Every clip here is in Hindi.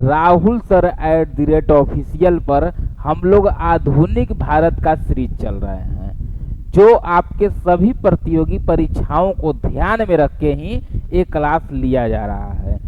राहुल सर @ऑफिशियल पर हम लोग आधुनिक भारत का सीरीज चल रहे हैं, जो आपके सभी प्रतियोगी परीक्षाओं को ध्यान में रख के ही एक क्लास लिया जा रहा है।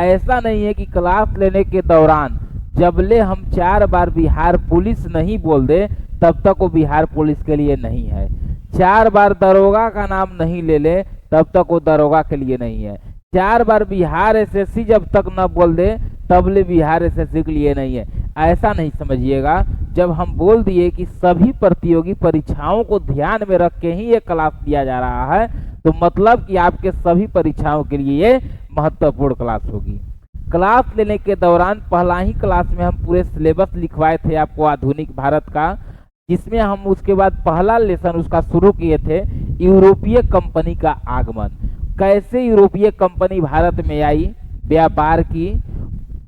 ऐसा नहीं है कि क्लास लेने के दौरान जबले हम 4 बार बिहार पुलिस नहीं बोल दे तब तक वो बिहार पुलिस के लिए नहीं है। 4 बार दरोगा का नाम नहीं ले ले तब तक वो दरोगा के लिए नहीं है। 4 बार बिहार एसएससी जब तक न बोल दे तब ले बिहार एसएससी के लिए नहीं है। ऐसा नहीं समझिएगा। जब हम बोल दिए कि सभी प्रतियोगी परीक्षाओं को ध्यान में रख के ही ये क्लास दिया जा रहा है, तो मतलब कि आपके सभी परीक्षाओं के लिए ये महत्वपूर्ण क्लास होगी। क्लास लेने के दौरान पहला ही क्लास में हम पूरे सिलेबस लिखवाए थे आपको आधुनिक भारत का, जिसमें हम उसके बाद पहला लेसन उसका शुरू किए थे यूरोपीय कंपनी का आगमन। कैसे यूरोपीय कंपनी भारत में आई, व्यापार की।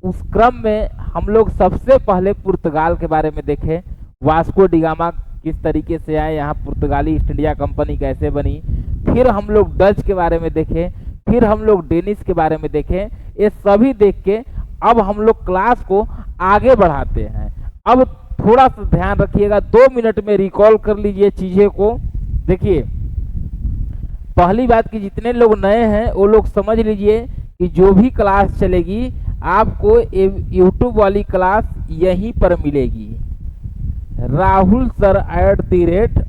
उस क्रम में हम लोग सबसे पहले पुर्तगाल के बारे में देखे, वास्को डिगामा किस तरीके से आए, यहाँ पुर्तगाली ईस्ट इंडिया कंपनी कैसे बनी। फिर हम लोग डच के बारे में देखे, फिर हम लोग डेनिश के बारे में देखे। ये सभी देख के अब हम लोग क्लास को आगे बढ़ाते हैं। अब थोड़ा सा ध्यान रखिएगा, 2 मिनट में रिकॉल कर लीजिए चीजें को। देखिए, पहली बात कि जितने लोग नए हैं वो लोग समझ लीजिए कि जो भी क्लास चलेगी आपको यूट्यूब वाली क्लास यहीं पर मिलेगी। राहुल सर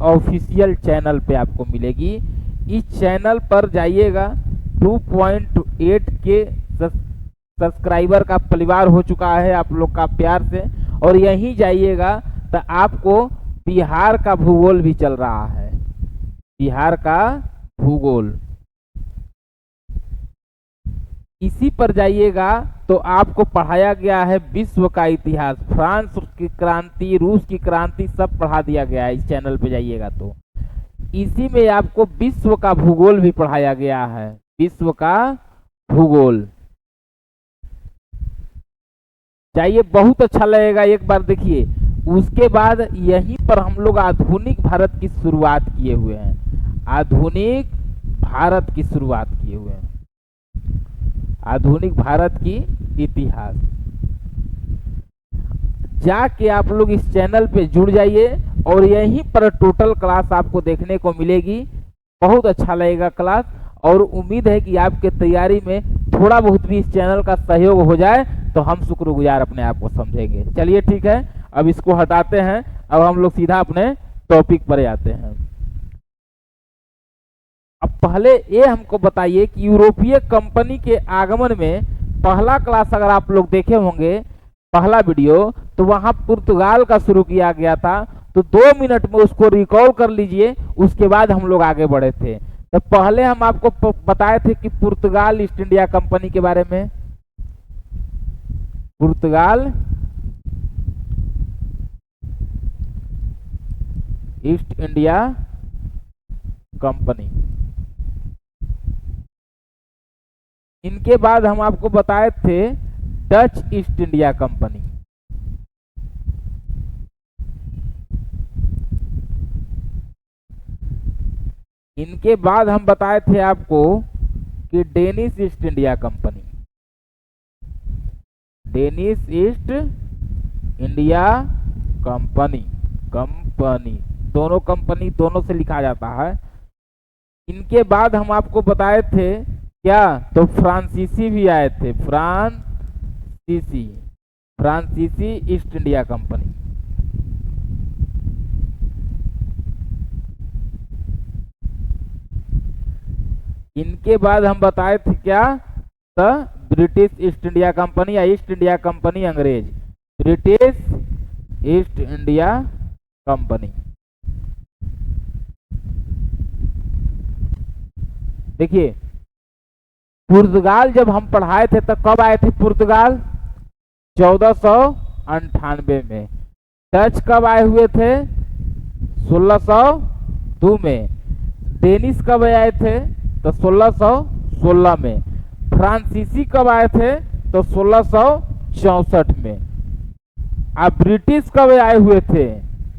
@ऑफिशियल चैनल पे आपको मिलेगी। इस चैनल पर जाइएगा, 2.8 के सब्सक्राइबर का परिवार हो चुका है आप लोग का प्यार से। और यहीं जाइएगा तो आपको बिहार का भूगोल भी चल रहा है, बिहार का भूगोल। इसी पर जाइएगा तो आपको पढ़ाया गया है विश्व का इतिहास, फ्रांस की क्रांति, रूस की क्रांति, सब पढ़ा दिया गया है। इस चैनल पे जाइएगा तो इसी में आपको विश्व का भूगोल भी पढ़ाया गया है, विश्व का भूगोल। चाहिए, बहुत अच्छा लगेगा, एक बार देखिए। उसके बाद यहीं पर हम लोग आधुनिक भारत की शुरुआत किए हुए हैं, आधुनिक भारत की शुरुआत किए हुए हैं, आधुनिक भारत की इतिहास। जाके आप लोग इस चैनल पे जुड़ जाइए और यहीं पर टोटल क्लास आपको देखने को मिलेगी। बहुत अच्छा लगेगा क्लास, और उम्मीद है कि आपके तैयारी में थोड़ा बहुत भी इस चैनल का सहयोग हो जाए तो हम शुक्रगुजार अपने आप को समझेंगे। चलिए ठीक है, अब इसको हटाते हैं। अब हम लोग सीधा अपने टॉपिक पर आते हैं। अब पहले ये हमको बताइए कि यूरोपीय कंपनी के आगमन में पहला क्लास अगर आप लोग देखे होंगे, पहला वीडियो, तो वहां पुर्तगाल का शुरू किया गया था। तो 2 मिनट में उसको रिकॉल कर लीजिए, उसके बाद हम लोग आगे बढ़े थे। तो पहले हम आपको बताए थे कि पुर्तगाल ईस्ट इंडिया कंपनी के बारे में, पुर्तगाल ईस्ट इंडिया कंपनी। इनके बाद हम आपको बताए थे डच ईस्ट इंडिया कंपनी। इनके बाद हम बताए थे आपको कि Danish east India company, Danish east India company, company दोनों कंपनी दोनों से लिखा जाता है। इनके बाद हम आपको बताए थे क्या, तो फ्रांसीसी भी आए थे, फ्रांसीसी, फ्रांसीसी ईस्ट इंडिया कंपनी। इनके बाद हम बताए थे क्या, तो ब्रिटिश ईस्ट इंडिया कंपनी या ईस्ट इंडिया कंपनी अंग्रेज, ब्रिटिश ईस्ट इंडिया कंपनी। देखिए, पुर्तगाल जब हम पढ़ाए थे तो कब आए थे पुर्तगाल, 1498 में। डच कब आए हुए थे, 1602 में। डेनिश कब आए थे, तो 1616 में। फ्रांसीसी कब आए थे, तो 1664 में। अब ब्रिटिश कब आए हुए थे,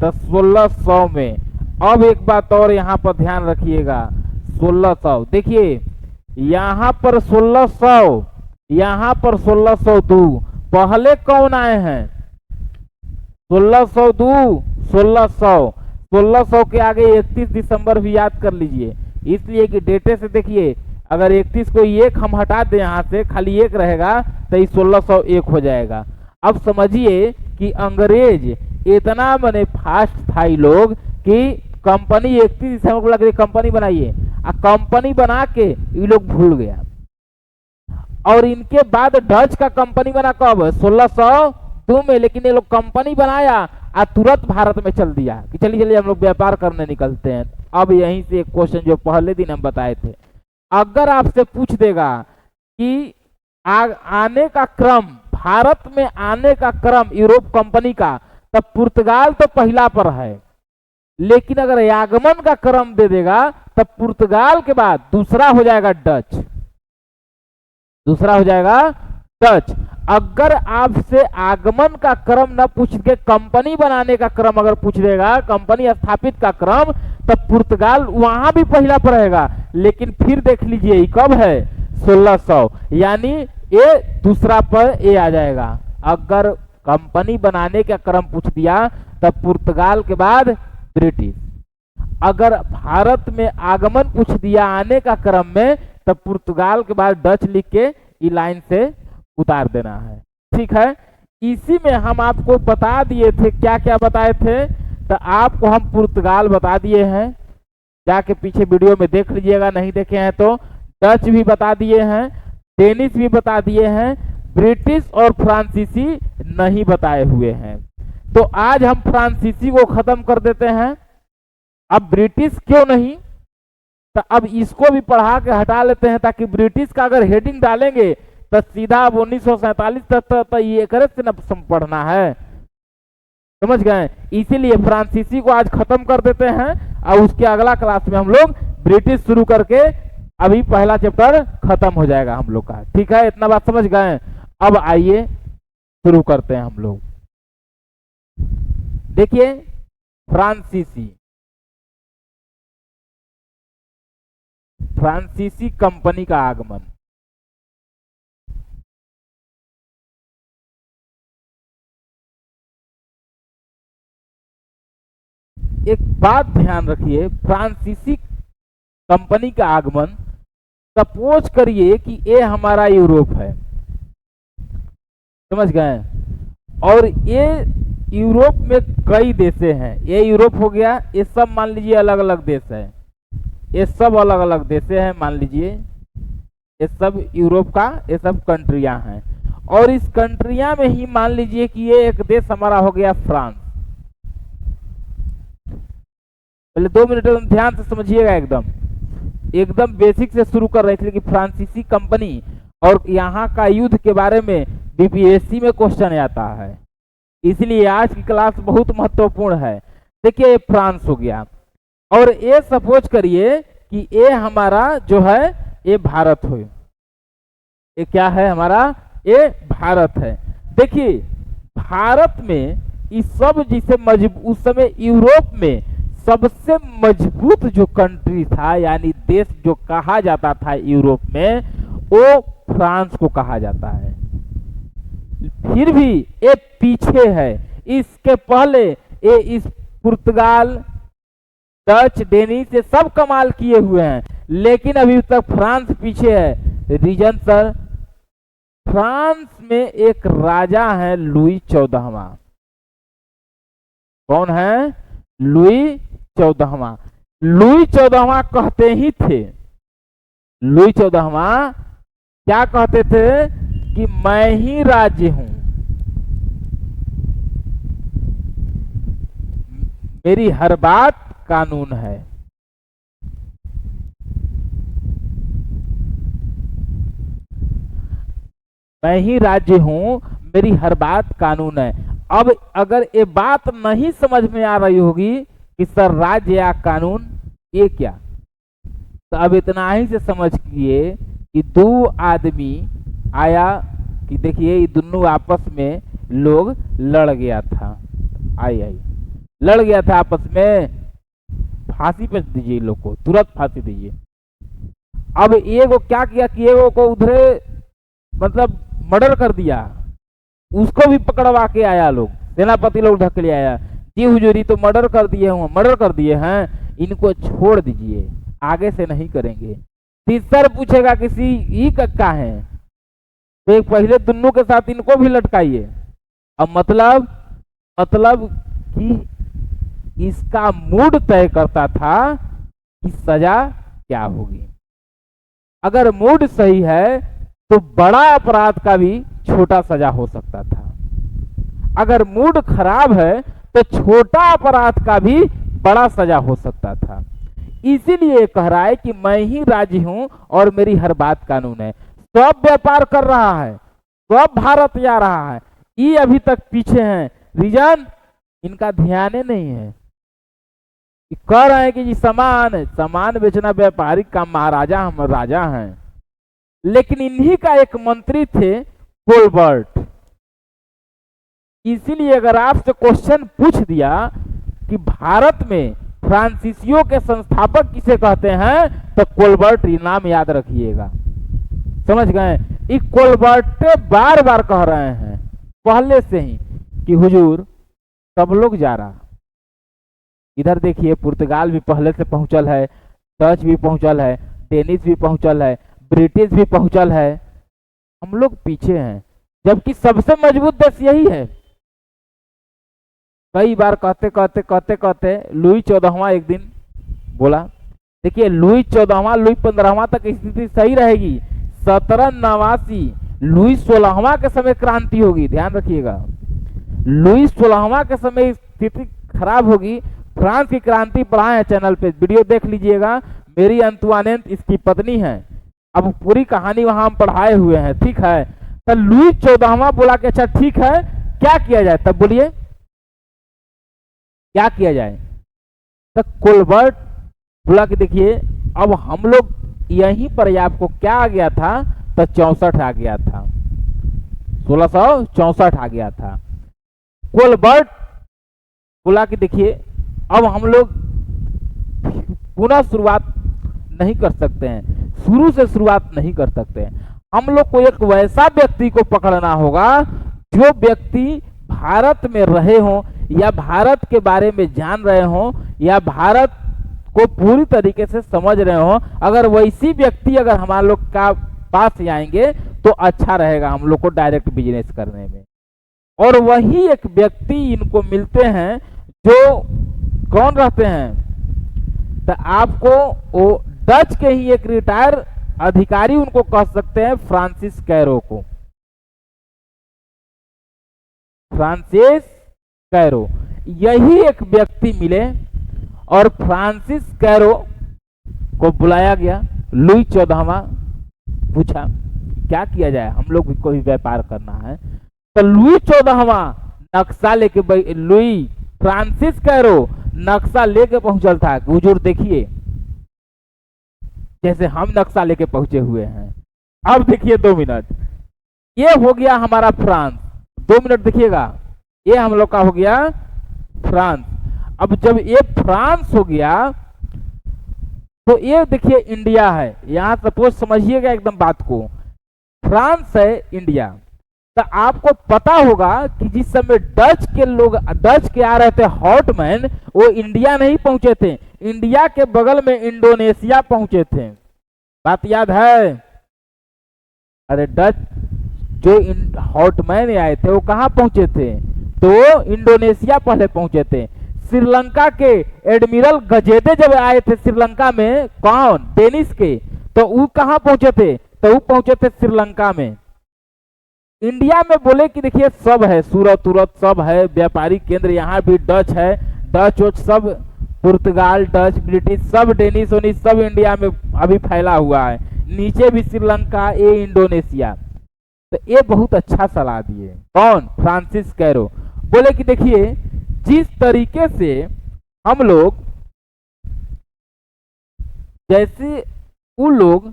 तो 1600 में। अब एक बात और यहाँ पर ध्यान रखिएगा, 1600, देखिए यहाँ पर 1600, यहाँ पर 1602, पहले कौन आए हैं? 1602, 1600, 1600 के आगे 31 दिसंबर भी याद कर लीजिए, इसलिए कि डेटे से देखिए, अगर 31 को एक हम हटा दें यहाँ से, खाली एक रहेगा तो ये 1601 हो जाएगा। अब समझिए कि अंग्रेज इतना मने फास्ट था ये लोग कि कंपनी 31 दिसंबर को लग रही कंपनी बनाइए, कंपनी बना के ये लोग भूल गया। और इनके बाद डच का कंपनी बना कब? 1602 में। लेकिन ये लोग कंपनी बनाया और तुरंत भारत में चल दिया कि चलिए चलिए हम लोग व्यापार करने निकलते हैं। अब यहीं से एक क्वेश्चन जो पहले दिन हम बताए थे, अगर आपसे पूछ देगा कि आने का क्रम, भारत में आने का क्रम यूरोप कंपनी का, तब पुर्तगाल तो पहला पर है, लेकिन अगर आगमन का क्रम दे देगा तब पुर्तगाल के बाद दूसरा हो जाएगा डच, दूसरा हो जाएगा डच। अगर आपसे आगमन का क्रम न पूछ के कंपनी बनाने का क्रम अगर पूछ देगा, कंपनी स्थापित का क्रम, तब पुर्तगाल वहां भी पहला पर रहेगा, लेकिन फिर देख लीजिए कब है? 1600, यानी ये दूसरा पर ये आ जाएगा। अगर कंपनी बनाने का क्रम पूछ दिया तब पुर्तगाल के बाद ब्रिटिश, अगर भारत में आगमन पूछ दिया आने का क्रम में, तब पुर्तगाल के बाद डच लिख के ई लाइन से उतार देना है। ठीक है, इसी में हम आपको बता दिए थे, क्या क्या बताए थे, तो आपको हम पुर्तगाल बता दिए हैं, जाके पीछे वीडियो में देख लीजिएगा, नहीं देखे हैं तो। डच भी बता दिए हैं, डेनिश भी बता दिए हैं, ब्रिटिश और फ्रांसीसी नहीं बताए हुए हैं। तो आज हम फ्रांसीसी को खत्म कर देते हैं। अब ब्रिटिश क्यों नहीं, तो अब इसको भी पढ़ा के हटा लेते हैं, ताकि ब्रिटिश का अगर हेडिंग डालेंगे तो सीधा अब 1947 तक ये से न पढ़ना है, समझ गए। इसीलिए फ्रांसीसी को आज खत्म कर देते हैं और उसके अगला क्लास में हम लोग ब्रिटिश शुरू करके अभी पहला चैप्टर खत्म हो जाएगा हम लोग का। ठीक है, इतना बात समझ गए। अब आइए शुरू करते हैं हम लोग। देखिए फ्रांसीसी, फ्रांसीसी कंपनी का आगमन। एक बात ध्यान रखिए, फ्रांसीसी कंपनी का आगमन, सपोज करिए कि ये हमारा यूरोप है, समझ गए, और ये यूरोप में कई देशे हैं, ये यूरोप हो गया, ये सब मान लीजिए अलग अलग देश है, ये सब अलग अलग देशे हैं, मान लीजिए ये सब यूरोप का, ये सब कंट्रियां हैं, और इस कंट्रियां में ही मान लीजिए कि ये एक देश हमारा हो गया फ्रांस। पहले 2 मिनट ध्यान से समझिएगा, एकदम बेसिक से शुरू कर रहे थे कि फ्रांसीसी कंपनी और यहाँ का युद्ध के बारे में बीपीएससी में क्वेश्चन आता है, इसलिए आज की क्लास बहुत महत्वपूर्ण है। देखिए ये फ्रांस हो गया, और ये सपोज करिए कि ये हमारा जो है ये भारत हो, ये क्या है हमारा, ये भारत है। देखिए भारत में इस सब जिसे उस समय यूरोप में सबसे मजबूत जो कंट्री था, यानी देश जो कहा जाता था यूरोप में, वो फ्रांस को कहा जाता है। फिर भी ये पीछे है, इसके पहले ये इस पुर्तगाल, डच, डेनिश ये सब कमाल किए हुए हैं, लेकिन अभी तक फ्रांस पीछे है। रीजन सर, फ्रांस में एक राजा है लुई 14वां। कौन है? लुई 14वां। लुई 14वां कहते ही थे, लुई 14वां क्या कहते थे कि मैं ही राज्य हूं, मेरी हर बात कानून है। मैं ही राज्य हूं, मेरी हर बात कानून है। अब अगर ये बात नहीं समझ में आ रही होगी कि सर राज्य या कानून ये क्या, तो अब इतना ही से समझ कीजिए कि 2 आदमी आया कि देखिए ये दोनों आपस में लोग लड़ गया था, आई लड़ गया था आपस में, फांसी पे दीजिए लोग को, तुरंत फांसी दीजिए। अब एगो क्या किया कि एगो को उधरे मतलब मर्डर कर दिया, उसको भी पकड़वा के आया लोग, सेनापति लोग ढक ले आया। जी हुजूरी तो मर्डर कर दिए हैं, मर्डर कर दिए हैं, इनको छोड़ दीजिए, आगे से नहीं करेंगे। तीसर पूछेगा किसी ई कक्का है तो एक पहले दोनों के साथ इनको भी लटकाइए। अब मतलब कि इसका मूड तय करता था कि सजा क्या होगी। अगर मूड सही है तो बड़ा अपराध का भी छोटा सजा हो सकता था, अगर मूड खराब है तो छोटा अपराध का भी बड़ा सजा हो सकता था। इसीलिए कह रहा है कि मैं ही राजी हूं और मेरी हर बात कानून है। सब व्यापार कर रहा है, सब भारत जा रहा है, ये अभी तक पीछे हैं। रीजन इनका ध्यान ही नहीं है। कह रहे हैं कि जी सामान बेचना व्यापारिक काम, महाराजा हम राजा हैं। लेकिन इन्हीं का एक मंत्री थे कोलबर्ट। इसीलिए अगर आपसे क्वेश्चन पूछ दिया कि भारत में फ्रांसीसियों के संस्थापक किसे कहते हैं तो कोलबर्ट नाम याद रखिएगा। समझ गए? ये कोलबर्ट बार बार कह रहे हैं पहले से ही कि हुजूर सब लोग जा रहा। इधर देखिए पुर्तगाल भी पहले से पहुंचल है, डच भी पहुंचल है, डेनिश भी पहुंचल है, ब्रिटिश भी पहुंचल है, हम लोग पीछे हैं, जबकि सबसे मजबूत देश यही है। कई बार कहते लुई 14वां एक दिन बोला, देखिए लुई 14वां लुई 15वां तक स्थिति सही रहेगी, 1789 लुई 16वां के समय क्रांति होगी। ध्यान रखिएगा, लुई 16वां के समय स्थिति खराब होगी। फ्रांस की क्रांति पढ़ा है चैनल पे, वीडियो देख लीजिएगा। मेरी अंतुआनेंत इसकी पत्नी है, अब पूरी कहानी वहां हम पढ़ाए हुए हैं, ठीक है। तो लुई 14वां बोला कि अच्छा ठीक है, क्या किया जाए, तब बोलिए क्या किया जाए। तो कोलबर्ट बोला कि देखिए अब हम लोग यहीं पर आपको क्या आ गया था, तो 64 आ गया था, 1664 आ गया था। कोलबर्ट बोला कि देखिए अब हम लोग पुनः शुरुआत नहीं कर सकते हैं, शुरू से शुरुआत नहीं कर सकते हैं। हम लोग को एक वैसा व्यक्ति को पकड़ना होगा जो व्यक्ति भारत में रहे हों या भारत के बारे में जान रहे हों या भारत को पूरी तरीके से समझ रहे हों। अगर वैसी व्यक्ति अगर हमारे लोग का पास आएंगे तो अच्छा रहेगा हम लोग को डायरेक्ट बिजनेस करने में। और वही एक व्यक्ति इनको मिलते हैं जो कौन रहते हैं, तो आपको वो डच के ही एक रिटायर अधिकारी उनको कह सकते हैं, फ्रांसिस कैरो को। फ्रांसिस कैरो यही एक व्यक्ति मिले और फ्रांसिस कैरो को बुलाया गया। लुई 14वां पूछा क्या किया जाए, हम लोग को भी व्यापार करना है। तो लुई 14वां नक्शा लेके, लुई फ्रांसिस कैरो नक्शा लेके पहुंचल था। हुजूर देखिए जैसे हम नक्शा लेके पहुंचे हुए हैं। अब देखिए 2 मिनट, ये हो गया हमारा फ्रांस। 2 मिनट देखिएगा, ये हम लोग का हो गया फ्रांस। अब जब ये फ्रांस हो गया तो ये देखिए इंडिया है। यहां सपोज समझिएगा एकदम बात को, फ्रांस है इंडिया। तो आपको पता होगा कि जिस समय डच के लोग डच के आ रहे थे हॉटमैन, वो इंडिया नहीं पहुंचे थे, इंडिया के बगल में इंडोनेशिया पहुंचे थे। बात याद है? अरे डच जो हॉटमैन आए थे वो कहां पहुंचे थे, तो इंडोनेशिया पहले पहुंचे थे। श्रीलंका के एडमिरल गजेदे जब आए थे श्रीलंका में, कौन, डेनिश के, तो वो कहां पहुंचे थे, तो वो पहुंचे थे श्रीलंका में। इंडिया में बोले कि देखिए सब है, सूरत उरत सब है, व्यापारिक केंद्र यहाँ भी डच है, डच वच सब, पुर्तगाल, डच, ब्रिटिश सब, डेनिश ओनिश सब इंडिया में अभी फैला हुआ है। नीचे भी श्रीलंका, ये इंडोनेशिया। तो ये बहुत अच्छा सलाह दिए, कौन, फ्रांसिस कैरो। बोले कि देखिए जिस तरीके से हम लोग, जैसे वो लोग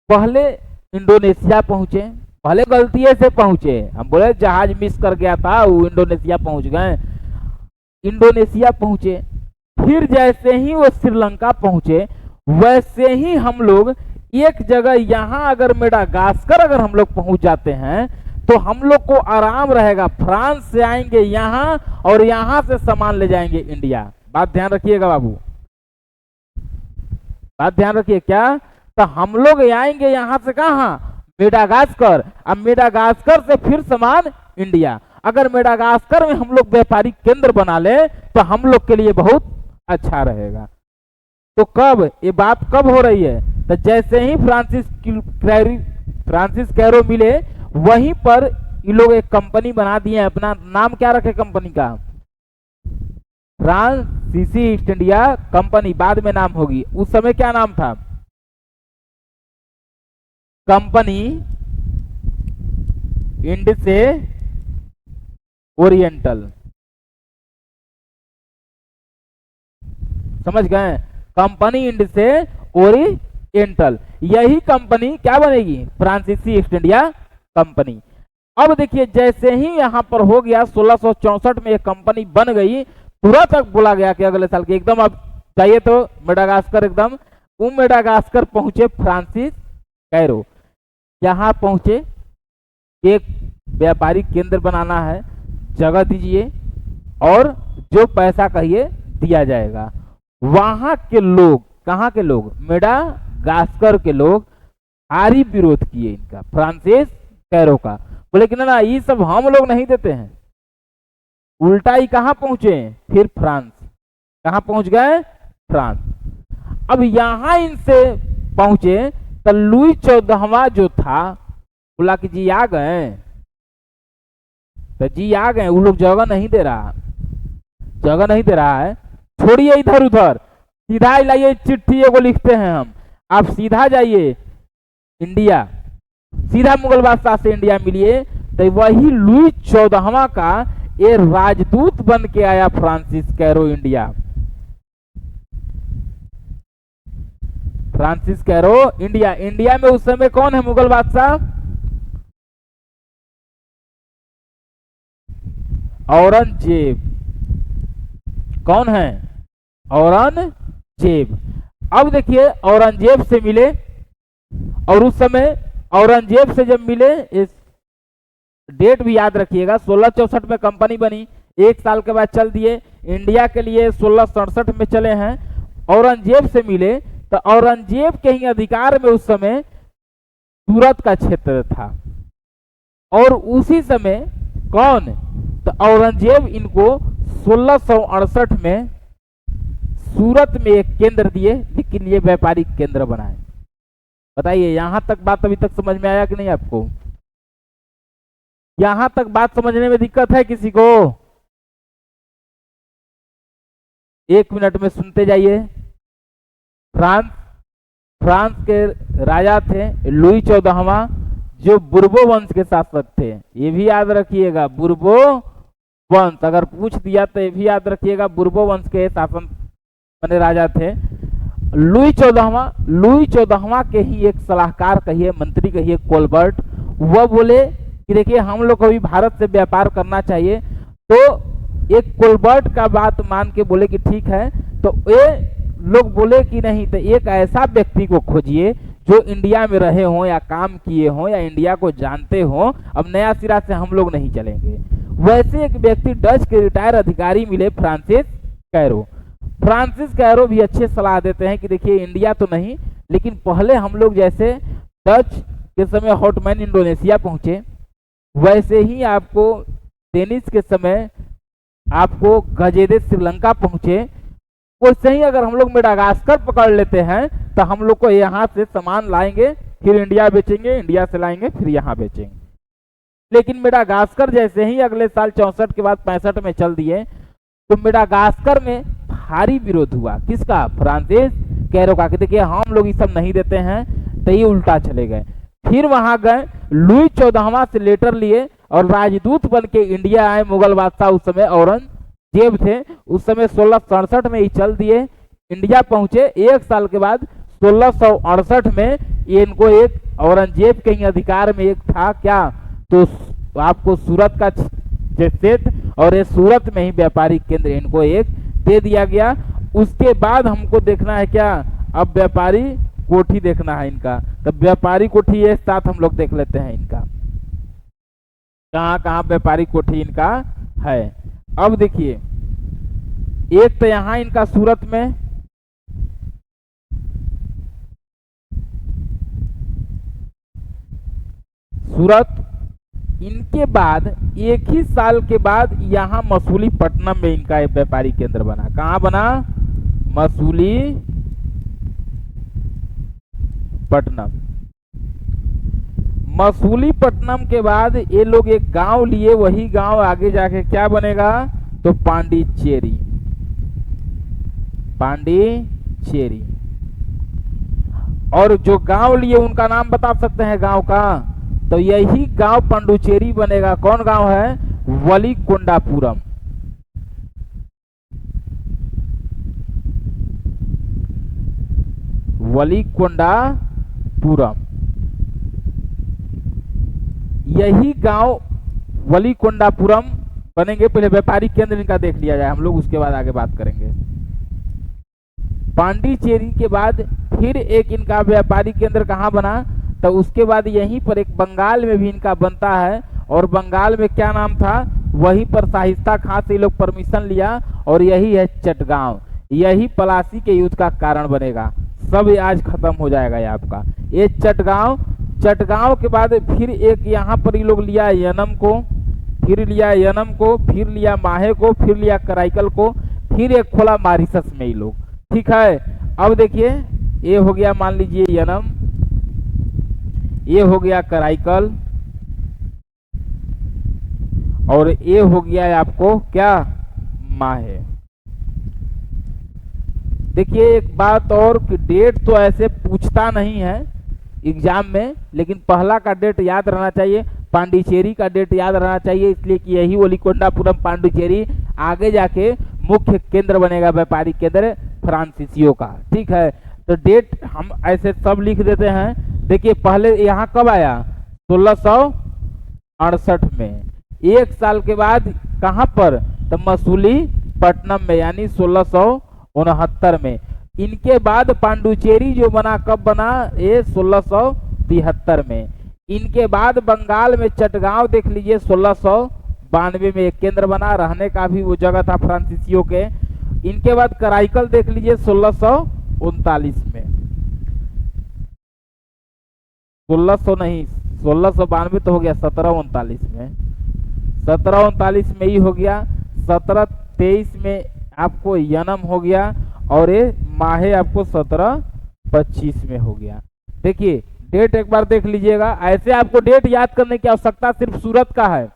पहले इंडोनेशिया पहुंचे, पहले गलती से पहुंचे, हम बोले जहाज मिस कर गया था, वो इंडोनेशिया पहुंच गए, इंडोनेशिया पहुंचे। फिर जैसे ही वो श्रीलंका पहुंचे वैसे ही हम लोग एक जगह यहाँ अगर मेडागास्कर अगर हम लोग पहुंच जाते हैं तो हम लोग को आराम रहेगा। फ्रांस से आएंगे यहां और यहां से सामान ले जाएंगे इंडिया। बात ध्यान रखिएगा बाबू, बात ध्यान रखिए। क्या? तो हम लोग आएंगे यहां से कहां? मेडागास्कर। अब मेडागास्कर से फिर सामान इंडिया। अगर मेडागास्कर में हम लोग व्यापारिक केंद्र बना ले तो हम लोग के लिए बहुत अच्छा रहेगा। तो कब ये बात कब हो रही है? तो जैसे ही फ्रांसिस कैरो मिले वहीं पर ये लोग एक कंपनी बना दिए। अपना नाम क्या रखे कंपनी का? फ्रांसीसी ईस्ट इंडिया कंपनी। बाद में नाम होगी, उस समय क्या नाम था? कंपनी इंड से ओरिएंटल। समझ गए? कंपनी इंड से ओरिएंटल। यही कंपनी क्या बनेगी? फ्रांसीसी ईस्ट इंडिया कंपनी। अब देखिए जैसे ही यहां पर हो गया 1664 में एक कंपनी बन गई, तुरंत तक बोला गया कि अगले साल के एकदम अब चाहिए तो मेडागास्कर एकदम। वो मेडागास्कर पहुंचे फ्रांसिस कैरो। यहां पहुंचे, एक व्यापारिक केंद्र बनाना है, जगह दीजिए और जो पैसा कहिए दिया जाएगा। वहां के लोग, कहां के लोग? मेडागास्कर के लोग भारी विरोध किए इनका, फ्रांसिस कैरो का। बोले कि ना ये सब हम लोग नहीं देते हैं। उल्टा ही कहां पहुंचे? फिर फ्रांस। कहां पहुंच गए? फ्रांस। अब यहां इनसे पहुंचे तो लुई 14वां जो था बोला कि जी आ गए। तो जी आ गए, वो लोग जगह नहीं दे रहा, जगह नहीं दे रहा है। छोड़िए इधर उधर, सीधा लाइए चिट्ठी एगो लिखते हैं हम। आप सीधा जाइए इंडिया, सीधा मुगल बादशाह से इंडिया मिलिए। तो वही लुई 14वां का ये राजदूत बन के आया Francis Caron India. Francis Caron India. India में उस समय कौन है मुगल बादशाह? औरंगजेब। कौन है? औरंगजेब। अब देखिए औरंगजेब से मिले, और उस समय औरंगजेब से जब मिले, इस डेट भी याद रखिएगा, 1664 में कंपनी बनी, एक साल के बाद चल दिए। इंडिया के लिए 1667 में चले हैं। औरंगजेब से मिले तो औरंगजेब के ही अधिकार में उस समय सूरत का क्षेत्र था। और उसी समय कौन? तो औरंगजेब इनको 1668 में सूरत में एक केंद्र दिए, लेकिन ये व्यापारिक केंद्र बनाए। बताइए यहां तक बात अभी तक समझ में आया कि नहीं आपको? यहां तक बात समझने में दिक्कत है किसी को? एक मिनट में सुनते जाइए। फ्रांस के राजा थे लुई 14वां, जो बुर्बो वंश के शासक थे। ये भी याद रखिएगा, बुर्बो वंश। अगर पूछ दिया तो ये भी याद रखिएगा, बुर्बो वंश के शासन बने राजा थे। लुई 14वां के ही एक सलाहकार कहिए, मंत्री कहिए, कोलबर्ट, वह बोले कि देखिए हम लोग को भी भारत से व्यापार करना चाहिए। तो एक कोलबर्ट का बात मान के बोले कि ठीक है। तो ये लोग बोले कि नहीं, तो एक ऐसा व्यक्ति को खोजिए जो इंडिया में रहे हों या काम किए हों या इंडिया को जानते हों। अब नया सिरा से हम लोग नहीं चलेंगे। वैसे एक व्यक्ति डच के रिटायर अधिकारी मिले, फ्रांसिस कैरो। फ्रांसिस कैरो भी अच्छे सलाह देते हैं कि देखिए इंडिया तो नहीं, लेकिन पहले हम लोग जैसे डच के समय हॉटमैन इंडोनेशिया पहुंचे, वैसे ही आपको डेनिस के समय आपको गजेदे श्रीलंका पहुंचे। वैसे ही अगर हम लोग मेडागास्कर पकड़ लेते हैं तो हम लोग को यहाँ से सामान लाएंगे, फिर इंडिया बेचेंगे, इंडिया से लाएंगे, फिर यहाँ बेचेंगे। लेकिन मेडागास्कर जैसे ही अगले साल 64 के बाद 65 में चल दिए, तो मेडागास्कर में भारी विरोध हुआ। किसका? फ्रांसिस कैरो का। देखिए हम लोग ये सब नहीं देते हैं, तो ये उल्टा चले गए। फिर वहां गए, लुई 14वां से लेटर लिए और राजदूत बन के इंडिया आए। मुगल बादशाह उस समय औरंगजेब थे। उस समय 1667 में ही चल दिए, इंडिया पहुंचे। एक साल के बाद 1668 में इनको एक औरंगजेब के ही अधिकार में एक था क्या, तो आपको सूरत का क्षेत्र, और ये सूरत में ही व्यापारिक केंद्र इनको एक दे दिया गया। उसके बाद हमको देखना है क्या, अब व्यापारी कोठी देखना है इनका। तब व्यापारी कोठी एक साथ हम लोग देख लेते हैं इनका। कहाँ कहाँ व्यापारिक कोठी इनका है। अब देखिए, एक तो यहाँ इनका सूरत में, सूरत, इनके बाद एक ही साल के बाद यहाँ मसूलीपट्टनम में इनका एक व्यापारिक केंद्र बना। कहाँ बना? मसूलीपट्टनम। मसूलीपट्टनम के बाद ये लोग एक गांव लिए, वही गांव आगे जाके क्या बनेगा? तो पांडिचेरी। पांडिचेरी। और जो गांव लिए उनका नाम बता सकते हैं गांव का? तो यही गांव पांडिचेरी बनेगा। कौन गांव है? वलीकोंडापुरम। वलीकोंडापुरम, यही गांव वलीकोंडापुरम बनेंगे। पहले व्यापारिक केंद्र इनका देख लिया जाए हम लोग, उसके बाद आगे बात करेंगे। पांडिचेरी के बाद फिर एक इनका व्यापारिक केंद्र कहाँ बना? तो उसके बाद यहीं पर एक बंगाल में भी इनका बनता है। और बंगाल में क्या नाम था? वहीं पर शाहिस्ता खां से लोग परमिशन लिया, और यही है चटगांव। यही पलासी के युद्ध का कारण बनेगा। सब आज खत्म हो जाएगा ये आपका, ये चटगांव। चटगांव के बाद फिर एक यहाँ पर ये लोग लिया यनम को, फिर लिया यनम को, फिर लिया माहे को, फिर लिया कराईकल को, फिर एक खोला मॉरिशस में ये लोग। ठीक है। अब देखिए, ये हो गया मान लीजिए यनम, ये हो गया कराईकल, और ये हो गया आपको क्या? माहे। देखिए एक बात और कि डेट तो ऐसे पूछता नहीं है एग्जाम में, लेकिन पहला का डेट याद रहना चाहिए, पांडिचेरी का डेट याद रहना चाहिए, इसलिए कि यही वलीकोंडापुरम पांडिचेरी आगे जाके मुख्य केंद्र बनेगा, व्यापारिक केंद्र फ्रांसीसियों का। ठीक है। तो डेट हम ऐसे सब लिख देते हैं। देखिए पहले यहाँ कब आया? 1668 में। एक साल के बाद कहाँ पर? तो मसूलीपट्टनम में, यानी 1669 में। इनके बाद पांडिचेरी जो बना कब बना? ये 1673 में। इनके बाद बंगाल में चटगांव देख लीजिए, 1692 में एक केंद्र बना, रहने का भी वो जगह था फ्रांसीसियों के। इनके बाद कराईकल देख लीजिए 1639 में, 1600 नहीं, 1692 तो हो गया, 1739 में, 1739 में ही हो गया। 1723 में आपको यनम हो गया, और ये माहे आपको 1725 में हो गया। देखिए डेट एक बार देख लीजिएगा। ऐसे आपको डेट याद करने की आवश्यकता सिर्फ सूरत का है,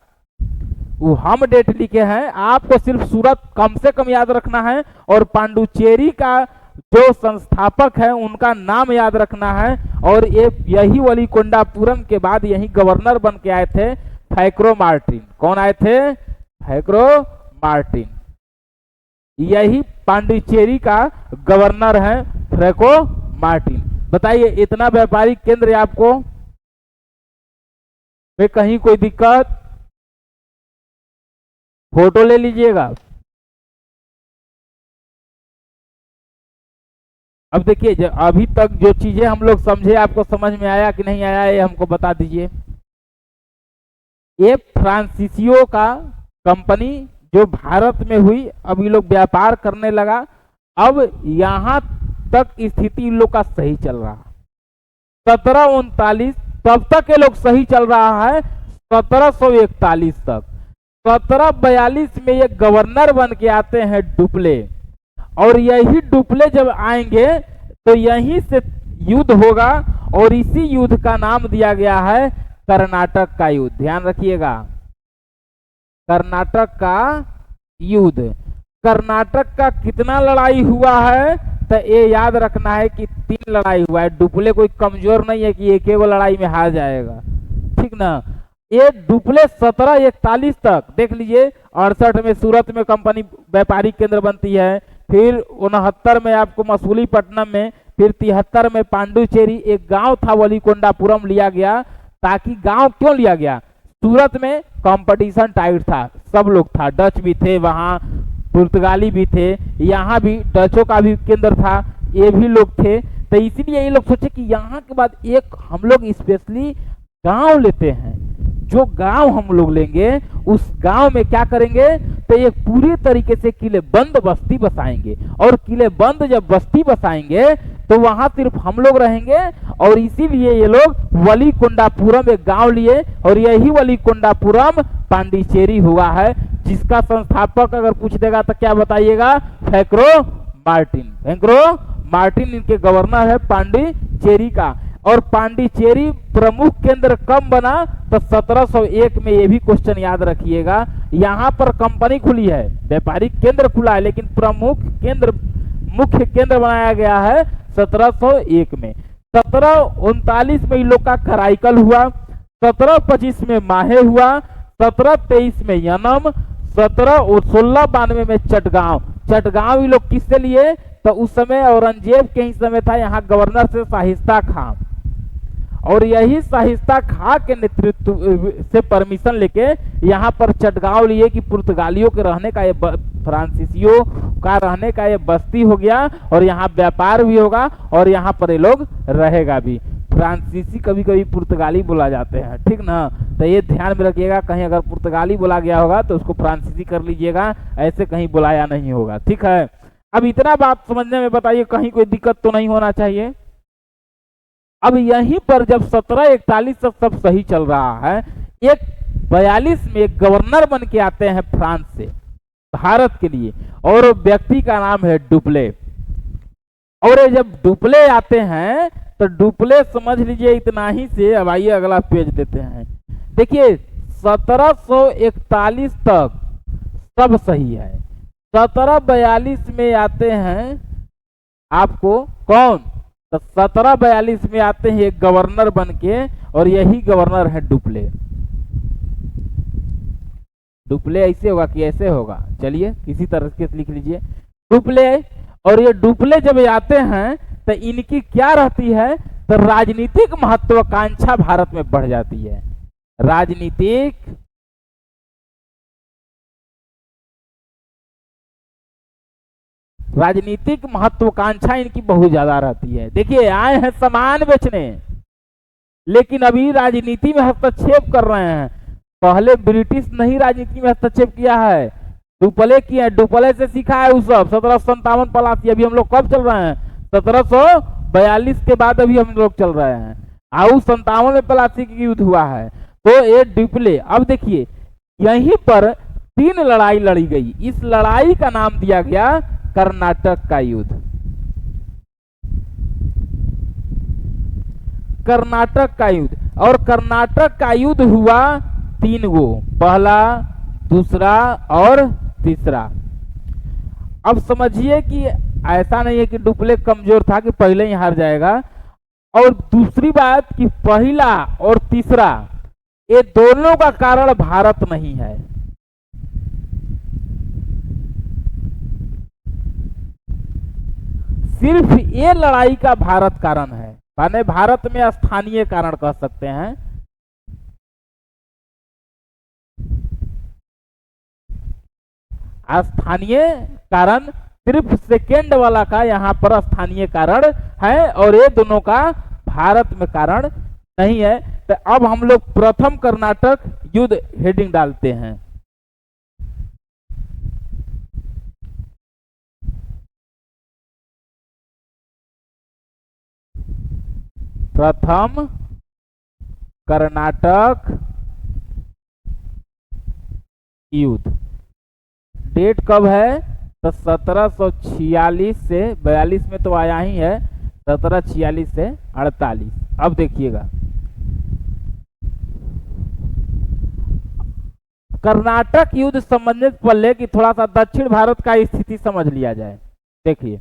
वो हम डेट लिखे हैं, आपको सिर्फ सूरत कम से कम याद रखना है, और पांडिचेरी का जो संस्थापक है उनका नाम याद रखना है। और ये यही वलीकोंडापुरम के बाद यही गवर्नर बन के आए थे फैक्रो मार्टिन। कौन आए थे? फैक्रो मार्टिन। यही पांडिचेरी का गवर्नर है फ्रैको मार्टिन। बताइए इतना व्यापारिक केंद्र आपको में कहीं कोई दिक्कत? फोटो ले लीजिएगा। अब देखिए अभी तक जो चीजें हम लोग समझे, आपको समझ में आया कि नहीं आया, ये हमको बता दीजिए। ये फ्रांसीसियों का कंपनी जो भारत में हुई, अब ये लोग व्यापार करने लगा। अब यहां तक स्थिति इन लोग का सही चल रहा। 1739 तब तक ये लोग सही चल रहा है, 1741 तक। 1742 में ये गवर्नर बन के आते हैं डुप्ले, और यही डुप्ले जब आएंगे तो यहीं से युद्ध होगा, और इसी युद्ध का नाम दिया गया है कर्नाटक का युद्ध। ध्यान रखिएगा, कर्नाटक का युद्ध। कर्नाटक का कितना लड़ाई हुआ है? तो ये याद रखना है कि 3 लड़ाई हुआ है। डुप्ले कोई कमजोर नहीं है कि एक एक लड़ाई में हार जाएगा, ठीक ना। ये डुप्ले 1741 तक देख लीजिए। 68 में सूरत में कंपनी व्यापारिक केंद्र बनती है, फिर 69 में आपको मसूलीपट्टनम में, फिर 73 में पांडिचेरी एक गांव था वलीकोंडापुरम लिया गया। ताकि गांव क्यों लिया गया? सूरत में कंपटीशन टाइट था, सब लोग था, डच भी थे वहाँ, पुर्तगाली भी थे, यहाँ भी डचों का भी केंद्र था, ये भी लोग थे। तो इसीलिए ये लोग सोचे कि यहाँ के बाद एक हम लोग स्पेशली गांव लेते हैं जो गांव हम लोग लेंगे उस गांव में क्या करेंगे, तो एक पूरी तरीके से किले बंद बस्ती बसाएंगे। और किले बंद जब बस्ती बसाएंगे तो वहां सिर्फ हम लोग रहेंगे। और इसीलिए ये लोग वलीकुंडापुरम एक गांव लिए, और यही वलीकुंडापुरम पांडिचेरी हुआ है, जिसका संस्थापक अगर पूछ देगा तो क्या बताइएगा, फैक्रो मार्टिन। फैक्रो मार्टिन इनके गवर्नर है पांडिचेरी का। और पांडिचेरी प्रमुख केंद्र कब बना, तो 1701 में। ये भी क्वेश्चन याद रखिएगा। यहाँ पर कंपनी खुली है, व्यापारिक केंद्र खुला है, लेकिन प्रमुख केंद्र मुख्य केंद्र बनाया गया है 1701 में। 1739 में इन लोग का कराईकल हुआ, 1725 में माहे हुआ, 1723 में यनम, 1692 में चटगांव। चटगांव ये लोग किससे लिए, तो उस समय औरंगजेब के ही समय था, यहाँ गवर्नर से शाहिस्ता खां। और यही शाहिस्ता खां के नेतृत्व से परमिशन लेके यहाँ पर चटगांव लिए कि पुर्तगालियों के रहने का, ये फ्रांसीसियों का रहने का ये बस्ती हो गया, और यहाँ व्यापार भी होगा और यहाँ पर ये लोग रहेगा भी। फ्रांसीसी कभी कभी पुर्तगाली बोला जाते हैं, ठीक ना, तो ये ध्यान में रखिएगा, कहीं अगर पुर्तगाली बोला गया होगा तो उसको फ्रांसीसी कर लीजिएगा, ऐसे कहीं बुलाया नहीं होगा, ठीक है। अब इतना बात समझने में बताइए, कहीं कोई दिक्कत तो नहीं होना चाहिए। अब यहीं पर जब 1741 तक सब सही चल रहा है, एक 42 में एक गवर्नर बन के आते हैं फ्रांस से भारत के लिए, और व्यक्ति का नाम है डुप्ले। और ये जब डुप्ले आते हैं तो डुप्ले समझ लीजिए इतना ही से। अब आइए अगला पेज देते हैं। देखिए 1741 तक सब सही है। 1742 में आते हैं आपको कौन, तो 1742 में आते हैं एक गवर्नर बन के, और यही गवर्नर है डुप्ले। डुप्ले ऐसे होगा कि ऐसे होगा, चलिए किसी तरह से लिख लीजिए डुप्ले। और ये डुप्ले जब आते हैं तो इनकी क्या रहती है, तो राजनीतिक महत्वाकांक्षा भारत में बढ़ जाती है। राजनीतिक महत्वाकांक्षा इनकी बहुत ज्यादा रहती है। देखिए आए हैं सामान बेचने, लेकिन अभी राजनीति में हस्तक्षेप कर रहे हैं। पहले ब्रिटिश नहीं राजनीति में हस्तक्षेप किया है, डुप्ले किया है, डुप्ले से सीखा है वो सब। 1757 पलासी, अभी हम लोग कब चल रहे हैं, 1742 के बाद अभी हम लोग चल रहे हैं। आउ 57 में पलासी की युद्ध हुआ है, तो ये डुप्ले। अब देखिए यहीं पर 3 लड़ाई लड़ी गई, इस लड़ाई का नाम दिया गया कर्नाटक का युद्ध। कर्नाटक का युद्ध, और कर्नाटक का युद्ध हुआ 3 गो, पहला, दूसरा और तीसरा। अब समझिए कि ऐसा नहीं है कि डुप्ले कमजोर था कि पहले ही हार जाएगा। और दूसरी बात कि पहला और तीसरा ये दोनों का कारण भारत नहीं है। सिर्फ ये लड़ाई का भारत कारण है, माने भारत में स्थानीय कारण कह सकते हैं। स्थानीय कारण सिर्फ सेकेंड वाला का यहाँ पर स्थानीय कारण है, और ये दोनों का भारत में कारण नहीं है। तो अब हम लोग प्रथम कर्नाटक युद्ध हेडिंग डालते हैं। प्रथम कर्नाटक युद्ध डेट कब है, तो 1746 से 42 में तो आया ही है, 1746 से 48। अब देखिएगा कर्नाटक युद्ध संबंधित पहले कि थोड़ा सा दक्षिण भारत का स्थिति समझ लिया जाए। देखिए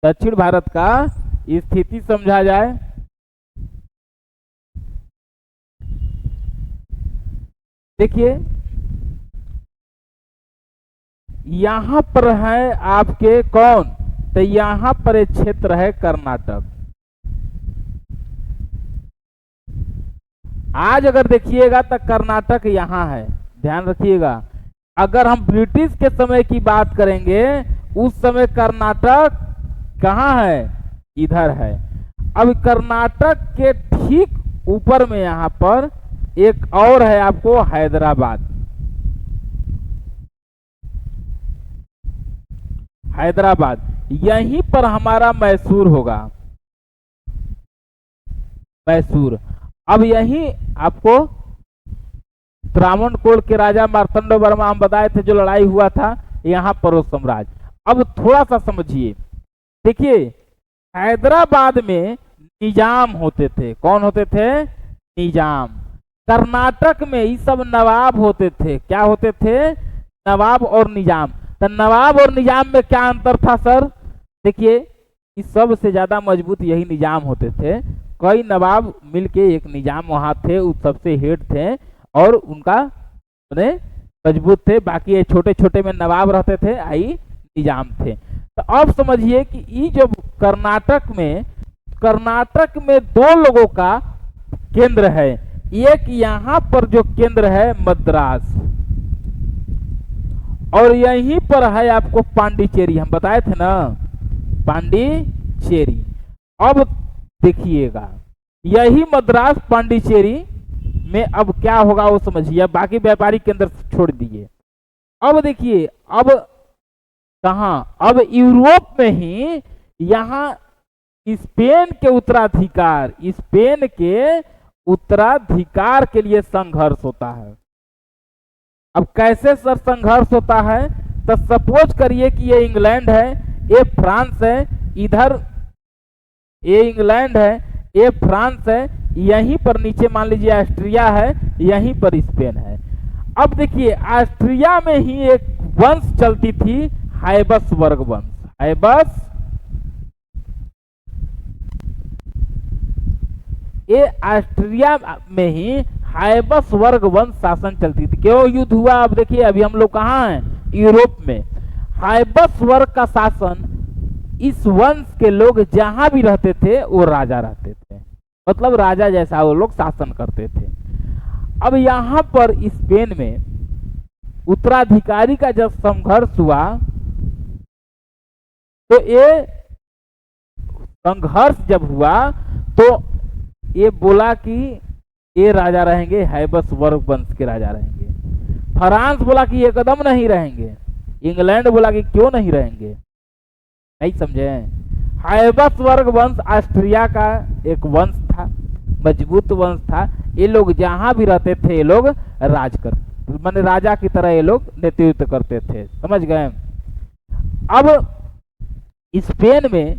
दक्षिण भारत का स्थिति समझा जाए। देखिए यहां पर है आपके कौन, तो यहां पर एक क्षेत्र है कर्नाटक। आज अगर देखिएगा तो कर्नाटक यहां है, ध्यान रखिएगा। अगर हम ब्रिटिश के समय की बात करेंगे उस समय कर्नाटक कहां है, इधर है। अब कर्नाटक के ठीक ऊपर में यहां पर एक और है आपको हैदराबाद। हैदराबाद, यहीं पर हमारा मैसूर होगा, मैसूर। अब यही आपको त्रावणकोर के राजा मार्तंड वर्मा हम बताए थे, जो लड़ाई हुआ था यहाँ पर वो साम्राज्य। अब थोड़ा सा समझिए, देखिए हैदराबाद में निजाम होते थे। कौन होते थे? निजाम। कर्नाटक में ये सब नवाब होते थे। क्या होते थे? नवाब और निजाम। तो नवाब और निजाम में क्या अंतर था सर? देखिए, इस सबसे ज्यादा मजबूत यही निजाम होते थे। कई नवाब मिलके एक निजाम वहां थे, उस सबसे हेड थे और उनका मजबूत थे। बाकी ये छोटे छोटे में नवाब रहते थे, आई निजाम थे। तो अब समझिए कि ये जो कर्नाटक में दो लोगों का केंद्र है। एक यहाँ पर जो केंद्र है मद्रास, और यहीं पर है आपको पांडिचेरी। हम बताए थे ना, पांडिचेरी। अब देखिएगा, यही मद्रास पांडिचेरी में अब क्या होगा वो समझिए। बाकी व्यापारिक केंद्र छोड़ दीजिए। अब देखिए, अब कहां? अब यूरोप में ही यहाँ स्पेन के उत्तराधिकार के लिए संघर्ष होता है। अब कैसे सर संघर्ष होता है? तो सपोज करिए कि ये इंग्लैंड है, ये फ्रांस है, इधर ये इंग्लैंड है, ये फ्रांस है, यहीं पर नीचे मान लीजिए ऑस्ट्रिया है, यहीं पर स्पेन है। अब देखिए, ऑस्ट्रिया में ही एक वंश चलती थी, हैब्सबर्ग वंश। ये ऑस्ट्रिया में ही हैब्सबर्ग वंश शासन चलती थी। क्यों युद्ध हुआ? अब देखिए, अभी हम लोग कहाँ हैं? यूरोप में। हैब्सबर्ग का शासन, इस वंश के लोग जहां भी रहते थे वो राजा रहते थे, मतलब राजा जैसा वो लोग शासन करते थे। अब यहां पर स्पेन में उत्तराधिकारी का जब संघर्ष हुआ, तो ये संघर्ष जब हुआ तो ये बोला कि ये राजा रहेंगे, हैब्सबर्ग वंश के राजा रहेंगे। फ्रांस बोला कि एकदम नहीं रहेंगे। इंग्लैंड बोला कि क्यों नहीं रहेंगे? नहीं समझे? हैब्सबर्ग वंश ऑस्ट्रिया का एक वंश था, मजबूत वंश था। ये लोग जहां भी रहते थे ये लोग राज कर, माने राजा की तरह ये लोग नेतृत्व करते थे। समझ गए? अब स्पेन में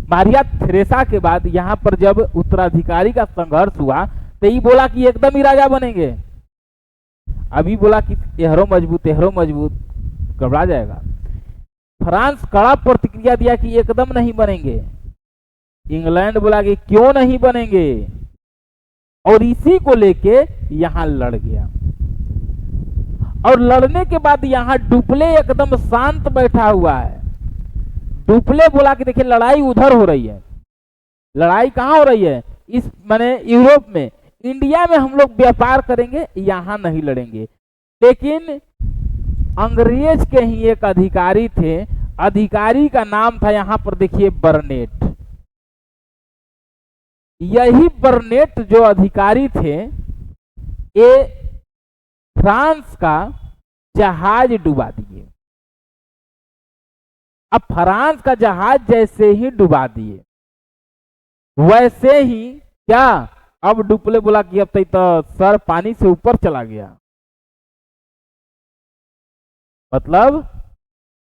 मारिया थेरेसा के बाद यहाँ पर जब उत्तराधिकारी का संघर्ष हुआ, तो ये बोला कि एकदम ही राजा बनेंगे। अभी बोला कि एहरो मजबूत, घबरा जाएगा। फ्रांस कड़ा प्रतिक्रिया दिया कि एकदम नहीं बनेंगे। इंग्लैंड बोला कि क्यों नहीं बनेंगे, और इसी को लेके यहां लड़ गया। और लड़ने के बाद यहां डुप्ले एकदम शांत बैठा हुआ है। डुप्ले बोला कि देखिए, लड़ाई उधर हो रही है। लड़ाई कहां हो रही है? इस माने यूरोप में। इंडिया में हम लोग व्यापार करेंगे, यहां नहीं लड़ेंगे। लेकिन अंग्रेज के ही एक अधिकारी थे, अधिकारी का नाम था यहां पर देखिए बर्नेट। यही बर्नेट जो अधिकारी थे, ये फ्रांस का जहाज डुबा दिए। अब फ्रांस का जहाज जैसे ही डुबा दिए, वैसे ही क्या, अब डुप्ले बोला कि अब तो सर पानी से ऊपर चला गया। मतलब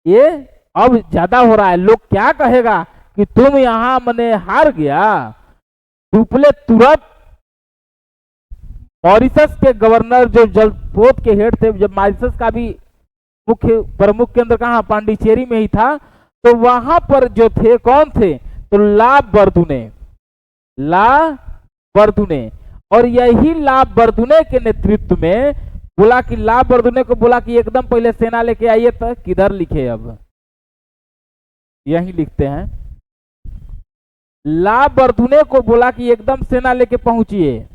ये अब ज्यादा हो रहा है। लोग क्या कहेगा कि तुम यहां मने हार गया। डुप्ले तुरंत मॉरिशस के गवर्नर जो जलपोत के हेड थे, जब मॉरिशस का भी मुख्य प्रमुख केंद्र कहां? पांडिचेरी में ही था। तो वहां पर जो थे, कौन थे? तो ला बर्दुने, और यही ला बर्दुने के नेतृत्व में बोला कि ला बर्दुने को बोला कि एकदम पहले सेना लेके आइए। तो किधर लिखे? अब यही लिखते हैं। ला बर्दुने को बोला कि एकदम सेना लेके पहुंचिए,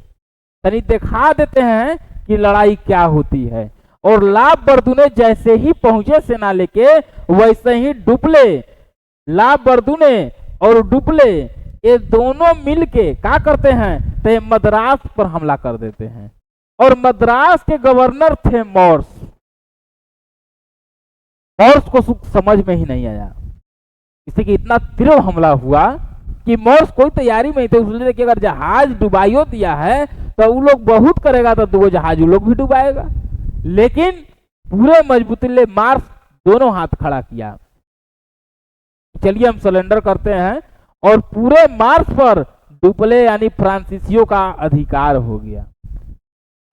तनी दिखा देते हैं कि लड़ाई क्या होती है। और ला बर्दुने जैसे ही पहुंचे सेना लेके, वैसे ही डुप्ले, ला बर्दुने और डुप्ले, ये दोनों मिलके क्या करते हैं? तो मद्रास पर हमला कर देते हैं। और मद्रास के गवर्नर थे मॉर्स। मॉर्स को समझ में ही नहीं आया, इससे कि इतना तीव्र हमला हुआ कि मॉर्स कोई तैयारी में नहीं थे। उसने कि अगर जहाज डुबाइयो दिया है तो वो लोग बहुत करेगा तो दो जहाज वो लोग भी डुबाएगा। लेकिन पूरे मजबूती ले मार्स दोनों हाथ खड़ा किया, चलिए हम सरेंडर करते हैं, और पूरे मार्स पर डुप्ले यानी फ्रांसीसियों का अधिकार हो गया।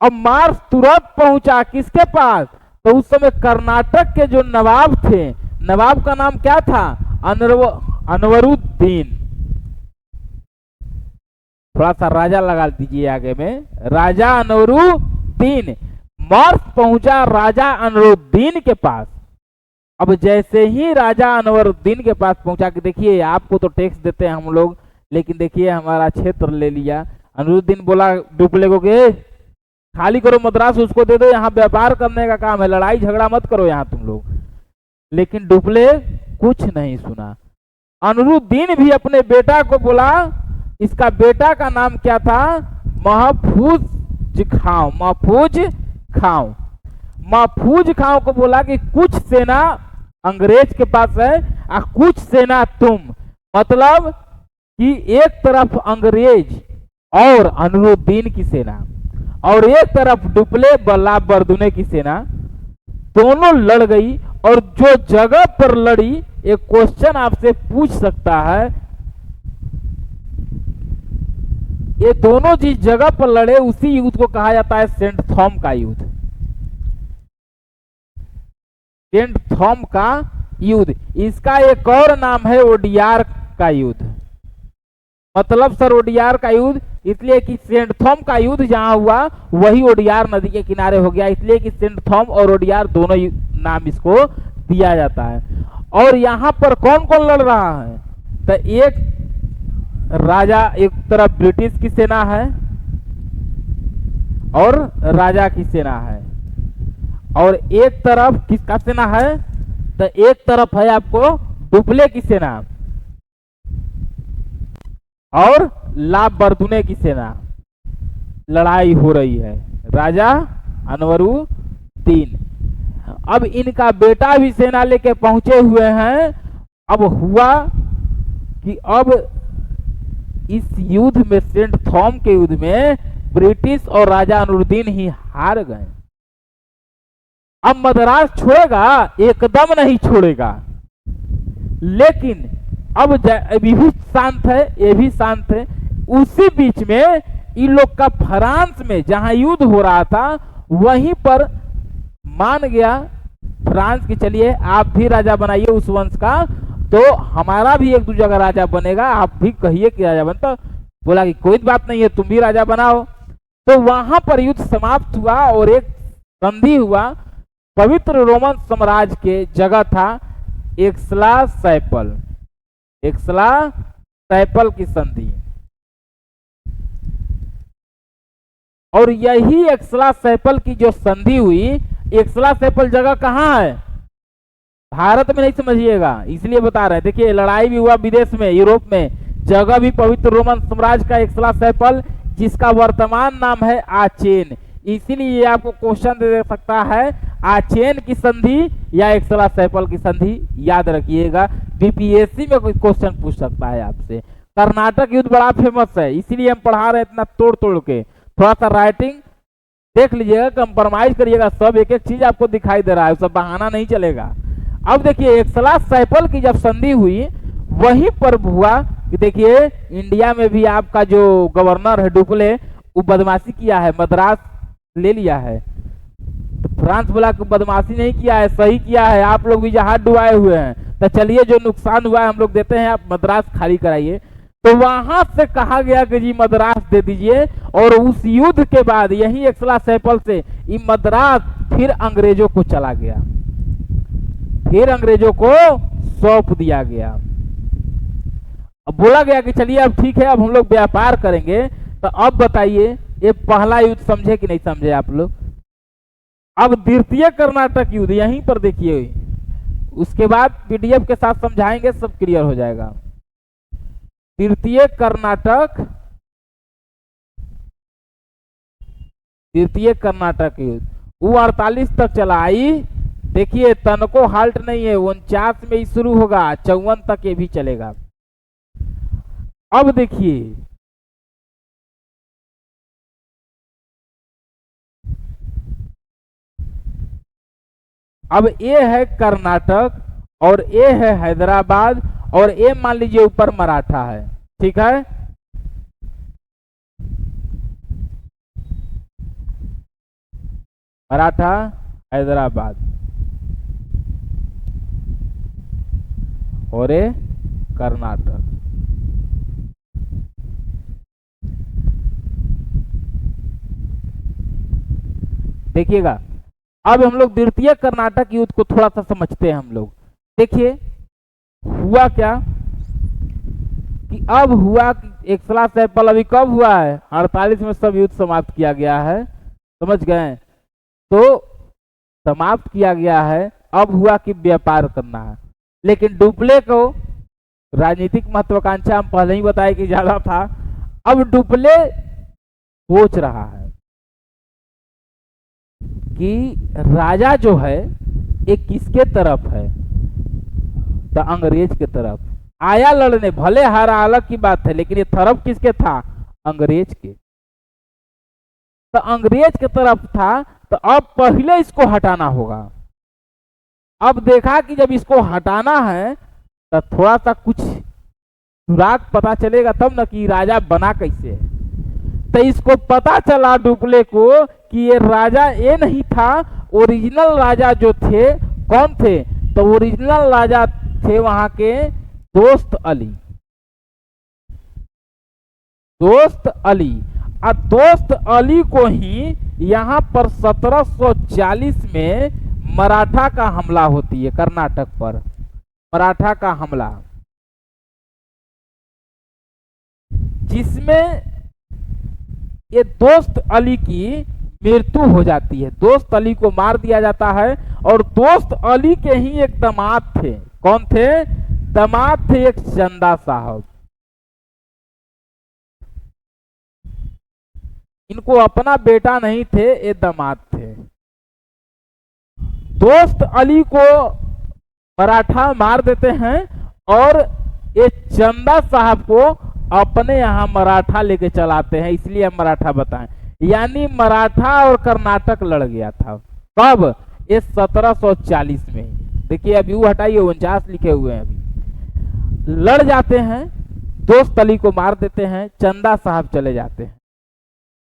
अब मार्स तुरंत पहुंचा किसके पास, तो उस समय कर्नाटक के जो नवाब थे, नवाब का नाम क्या था, अनवरुद्दीन। थोड़ा सा राजा लगा दीजिए आगे में, राजा अनवरुद्दीन। मार्स पहुंचा राजा अनवरुद्दीन के पास। अब जैसे ही राजा अनवरुद्दीन के पास पहुंचा कि देखिए आपको तो टैक्स देते हैं हम लोग, लेकिन देखिए हमारा क्षेत्र ले लिया। अनवरुद्दीन बोला डुप्ले को कि खाली करो मद्रास, उसको दे दो, यहाँ व्यापार करने का काम है, लड़ाई झगड़ा मत करो यहाँ तुम लोग। लेकिन डुप्ले कुछ नहीं सुना। अनवरुद्दीन भी अपने बेटा को बोला, इसका बेटा का नाम क्या था, महफूज खां। महफूज खां, महफूज खां को बोला कि कुछ सेना अंग्रेज के पास है और कुछ सेना तुम, मतलब कि एक तरफ अंग्रेज और अनवरुद्दीन की सेना और एक तरफ डुप्ले बल्ला बरदुने की सेना, दोनों लड़ गई। और जो जगह पर लड़ी, एक क्वेश्चन आपसे पूछ सकता है, ये दोनों जिस जगह पर लड़े उसी युद्ध को कहा जाता है सेंट थॉम का युद्ध। सेंट थॉम का युद्ध, इसका एक और नाम है ओडियार का युद्ध। मतलब सर ओडियार का युद्ध इसलिए कि सेंट थॉम का युद्ध जहां हुआ वही ओडियार नदी के किनारे हो गया, इसलिए कि सेंट थॉम और ओडियार दोनों नाम इसको दिया जाता है। और यहां पर कौन कौन लड़ रहा है, तो एक राजा, एक तरफ ब्रिटिश की सेना है और राजा की सेना है, और एक तरफ किसका सेना है, तो एक तरफ है आपको डुप्ले की सेना और ला बरदुने की सेना। लड़ाई हो रही है, राजा अनवरुद्दीन। अब इनका बेटा भी सेना लेके पहुंचे हुए हैं। अब हुआ कि अब इस युद्ध में, सेंट थॉम के युद्ध में, ब्रिटिश और राजा अनवरुद्दीन ही हार गए। अब मद्रास छोड़ेगा, एकदम नहीं छोड़ेगा, लेकिन अब ये भी शांत है, ये भी शांत है। उसी बीच में इन लोग का फ्रांस में जहां युद्ध हो रहा था वहीं पर मान गया फ्रांस की, चलिए आप भी राजा बनाइए उस वंश का, तो हमारा भी एक दूसरे जगह राजा बनेगा, आप भी कहिए कि राजा बनता। बोला कि कोई बात नहीं है, तुम भी राजा बनाओ। तो वहां पर युद्ध समाप्त हुआ और एक संधि हुआ। पवित्र रोमन साम्राज्य के जगह था एक्सला सैपल, एक्सला सैपल की संधि। और यही एक्सला सैपल की जो संधि हुई, एक्सला सैपल जगह कहां है, भारत में नहीं समझिएगा, इसलिए बता रहे हैं। देखिए लड़ाई भी हुआ विदेश में, यूरोप में, जगह भी पवित्र रोमन साम्राज्य का एक्सला सैपल, जिसका वर्तमान नाम है आचेन। इसीलिए ये आपको क्वेश्चन दे सकता है, आचेन की संधि या एक्सला सैपल की संधि, याद रखिएगा, बीपीएससी में कोई क्वेश्चन पूछ सकता है आपसे। कर्नाटक युद्ध बड़ा फेमस है, इसीलिए हम पढ़ा रहे हैं इतना तोड़ तोड़ के। थोड़ा सा राइटिंग देख लीजिएगा, कंप्रोमाइज करिएगा, सब एक एक चीज आपको दिखाई दे रहा है, सब बहाना नहीं चलेगा। अब देखिए एक्सला सैपल की जब संधि हुई वहीं पर हुआ कि देखिए इंडिया में भी आपका जो गवर्नर है डुप्ले, वो बदमाशी किया है, मद्रास ले लिया है। तो फ्रांस बोला कि बदमाशी नहीं किया है, सही किया है, आप लोग भी जहाज डुबाए हुए हैं, तो चलिए जो नुकसान हुआ है हम लोग देते हैं, आप मद्रास खाली कराइए। तो वहां से कहा गया कि जी मद्रास दे दीजिए। और उस युद्ध के बाद यही एक्सला सैपल से ये मद्रास फिर अंग्रेजों को चला गया, फिर अंग्रेजों को सौंप दिया गया। अब बोला गया कि चलिए अब ठीक है, अब हम लोग व्यापार करेंगे। तो अब बताइए ये पहला युद्ध समझे कि नहीं समझे आप लोग। अब द्वितीय कर्नाटक युद्ध यहीं पर देखिए, उसके बाद पीडीएफ के साथ समझाएंगे, सब क्लियर हो जाएगा। तृतीय कर्नाटक तृतीय कर्नाटक युद्ध, वो 48 तक चला। आई देखिए तनको हाल्ट नहीं है, 49 में ही शुरू होगा, 54 तक ये भी चलेगा। अब देखिए अब ये है कर्नाटक और ये है हैदराबाद और ये मान लीजिए ऊपर मराठा है, ठीक है। मराठा, हैदराबाद और ये कर्नाटक। देखिएगा अब हम लोग द्वितीय कर्नाटक युद्ध को थोड़ा सा समझते हैं हम लोग। देखिए हुआ क्या कि अब हुआ एक सलाह से अभी कब हुआ है, 48 में सब युद्ध समाप्त किया गया है, समझ गए। तो समाप्त किया गया है, अब हुआ कि व्यापार करना है। लेकिन डुप्ले को राजनीतिक महत्वाकांक्षा हम पहले ही बताए कि ज्यादा था। अब डुप्ले सोच रहा है कि राजा जो है एक किसके तरफ है, तो अंग्रेज के तरफ आया लड़ने, भले हारा अलग की बात है, लेकिन ये तरफ किसके था, अंग्रेज के। तो अंग्रेज के तरफ था, तो अब पहले इसको हटाना होगा। अब देखा कि जब इसको हटाना है तो थोड़ा सा कुछ सुराग पता चलेगा तब न कि राजा बना कैसे है। तो इसको पता चला डुप्ले को कि ये राजा ये नहीं था, ओरिजिनल राजा जो थे कौन थे, तो ओरिजिनल राजा थे वहां के दोस्त अली। दोस्त अली, और दोस्त अली को ही यहां पर 1740 में मराठा का हमला होती है, कर्नाटक पर मराठा का हमला, जिसमें ये दोस्त अली की मृत्यु हो जाती है। दोस्त अली को मार दिया जाता है और दोस्त अली के ही एक दामाद थे, कौन थे, दामाद थे एक चंदा साहब। इनको अपना बेटा नहीं थे, ये दामाद थे। दोस्त अली को मराठा मार देते हैं और ये चंदा साहब को अपने यहां मराठा लेके चलाते हैं, इसलिए हम मराठा बताएं। यानी मराठा और कर्नाटक लड़ गया था कब, ये 1740 में। देखिए अभी वो हटाइए, 49 लिखे हुए हैं। अभी लड़ जाते हैं, दोस्त अली को मार देते हैं, चंदा साहब चले जाते हैं।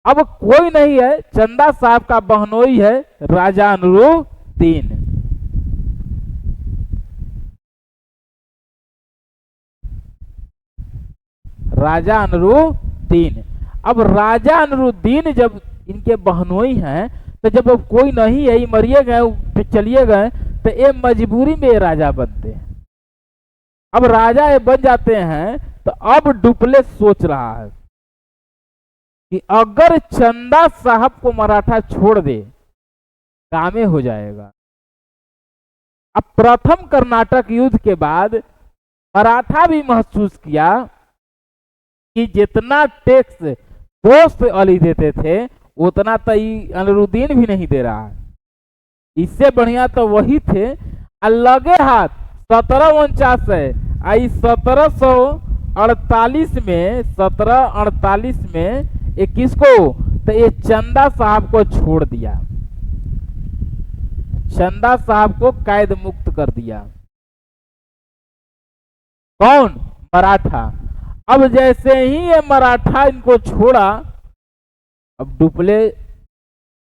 अब कोई नहीं है, चंदा साहब का बहनोई है राजा अनूरुद्दीन। राजा अनूरुद्दीन, अब राजा अनूरुद्दीन जब इनके बहनोई हैं, तो जब अब कोई नहीं है, ये मरिए गए चलिए गए, तो ये मजबूरी में ये राजा बनते हैं। अब राजा ये बन जाते हैं, तो अब डुप्ले सोच रहा है कि अगर चंदा साहब को मराठा छोड़ दे कामे हो जाएगा। अब प्रथम कर्नाटक युद्ध के बाद मराठा भी महसूस किया कि जितना टैक्स दोस्त अली देते थे उतना तो अनूरुद्दीन भी नहीं दे रहा है, इससे बढ़िया तो वही थे। लगे हाथ 1749 है, आई 1748 में ये किसको, तो ये चंदा साहब को छोड़ दिया, चंदा साहब को कैद मुक्त कर दिया। कौन, मराठा। अब जैसे ही ये मराठा इनको छोड़ा, अब डुप्ले